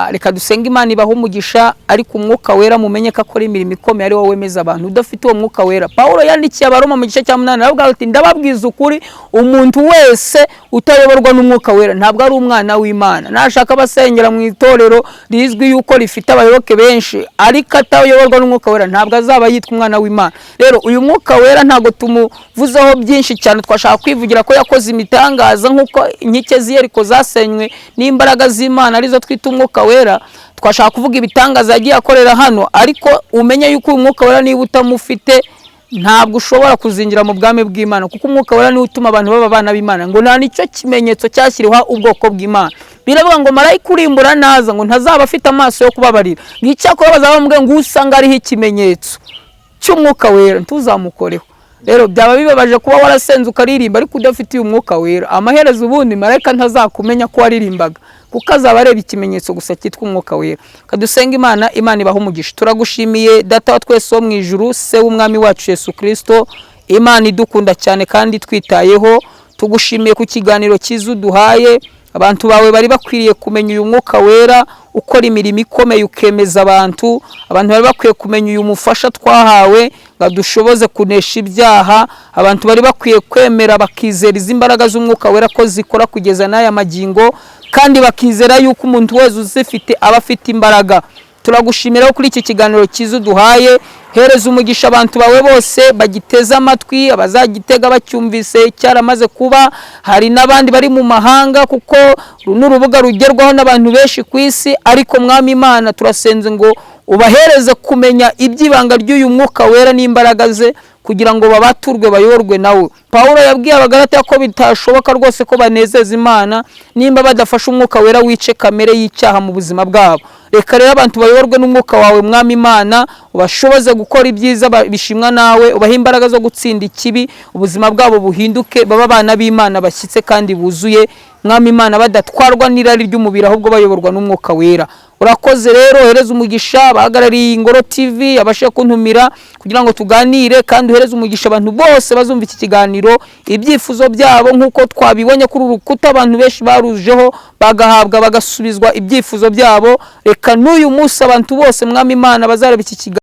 Reka dusenga Imana ibaha umugisha, ariko umwuka wera mumenye ko akora imirimo ikomeye, ari wowe wemeza abantu. Udafite uwo mwuka wera, Paulo yandikiye Abaroma mu gice cya 8 aravuga ati ndababwiza ukuri, umuntu wese utayoborwa n'umwuka wera ntabwo ari umwana w'Imana. Nashaka basengera mu itorero rizwi yuko rifite abayoboke benshi, ariko atayoborwa n'umwuka wera ntabwo azaba yitwa umwana w'Imana. Rero uyu mwuka wera ntabwo tumuvuzeho byinshi cyane, twashaka kwivugira ko yakoze imitangaza nk'uko inkike z'Yeriko zasenywe n'imbaraga z'Imana arizo twita umwuka wera. Twashaka kuvuga ibitangaza yagiye akorera hano, ariko umenye yuko uyu mwuka wera niba utamufite ntabwo ushobora kuzinjira mu bwami bw'Imana, kuko umwuka wera niwe utuma abantu baba abana b'Imana. Ngo nta nicyo kimenyetso cyashyiriweho ubwoko bw'Imana. Biravuga ngo marayika urimbura naza ngo ntazaba afite amaso yo kubabarira, ng'icyakora bazaba bamubwiye ngo usanga ariho ikimenyetso cy'umwuka wera ntuzamukoreho. Rero byaba bibabaje kuba warasenze ukaririmba ariko udafite uyu mwuka wera, amaherezo ubundi marayika ntazakumenya ko waririmbaga, kuko azaba areba ikimenyetso gusa cyitwa umwuka wera. Kadusenga Imana ibaha umugisha. Turagushimiye Data wa twese wo mu ijuru, se w'umwami wacu Yesu Kristo, Imana idukunda cyane kandi twitayeho. Tugushimiye ku kiganiro cyiza uduhaye. Abantu bawe bari bakwiriye kumenya uyu mwuka wera ukora imirimo ikomeye ukemeza abantu bari bakwiye kumenya uyu mufasha twahawe ngo dushoboze kunesha ibyaha. Abantu bari bakwiye kwemera bakizera izi mbaraga z'umwuka wera ko zikora kugeza n'aya magingo, kandi bakizera yuko umuntu wese uzifite aba afite imbaraga. Turagushimira kuri iki kiganiro cyiza duhaye. Hereza umugisha abantu bawe bose bagiteze amatwi, abazagitega bacyumvise cyaramaze kuba. Hari n'abandi bari mu mahanga kuko n'urubuga rugerwaho n'abantu benshi ku isi, ariko Mwami Imana turasenze ngo ubahereze kumenya iby'ibanga ry'uyu mwuka wera n'imbaraga ze, kugira ngo babaturwe bayorwe nawe. Pawulo yabwiye Abagalatiya ko bitashoboka rwose ko banezeza Imana nimba badafashe umwuka wera wice kamere y'icyaha mu buzima bwabo. Reka rero abantu bayorwe n'umwuka wawe Mwami Imana, ubashoboze gukora ibyiza bishimwa nawe, ubahe imbaraga zo gutsinda ikibi, ubuzima bwabo buhinduke, baba abana b'Imana bashyitse kandi buzuye Mwami Imana, badatwarwa n'irari ry'umubiri ahubwo bayoborwa n'umwuka wera. Urakoze rero, hereza umugisha bahagarariye Ingoro TV abashe kuntumira kugira ngo tuganire, kandi uhereze umugisha abantu bose bazumva iki kiganiro, ibyifuzo byabo nk'uko twabibonye kuri urukuta abantu benshi barujeho bagahabwa bagasubizwa ibyifuzo byabo. Reka n'uyu munsi abantu bose Mwami Imana bazareba iki kiganiro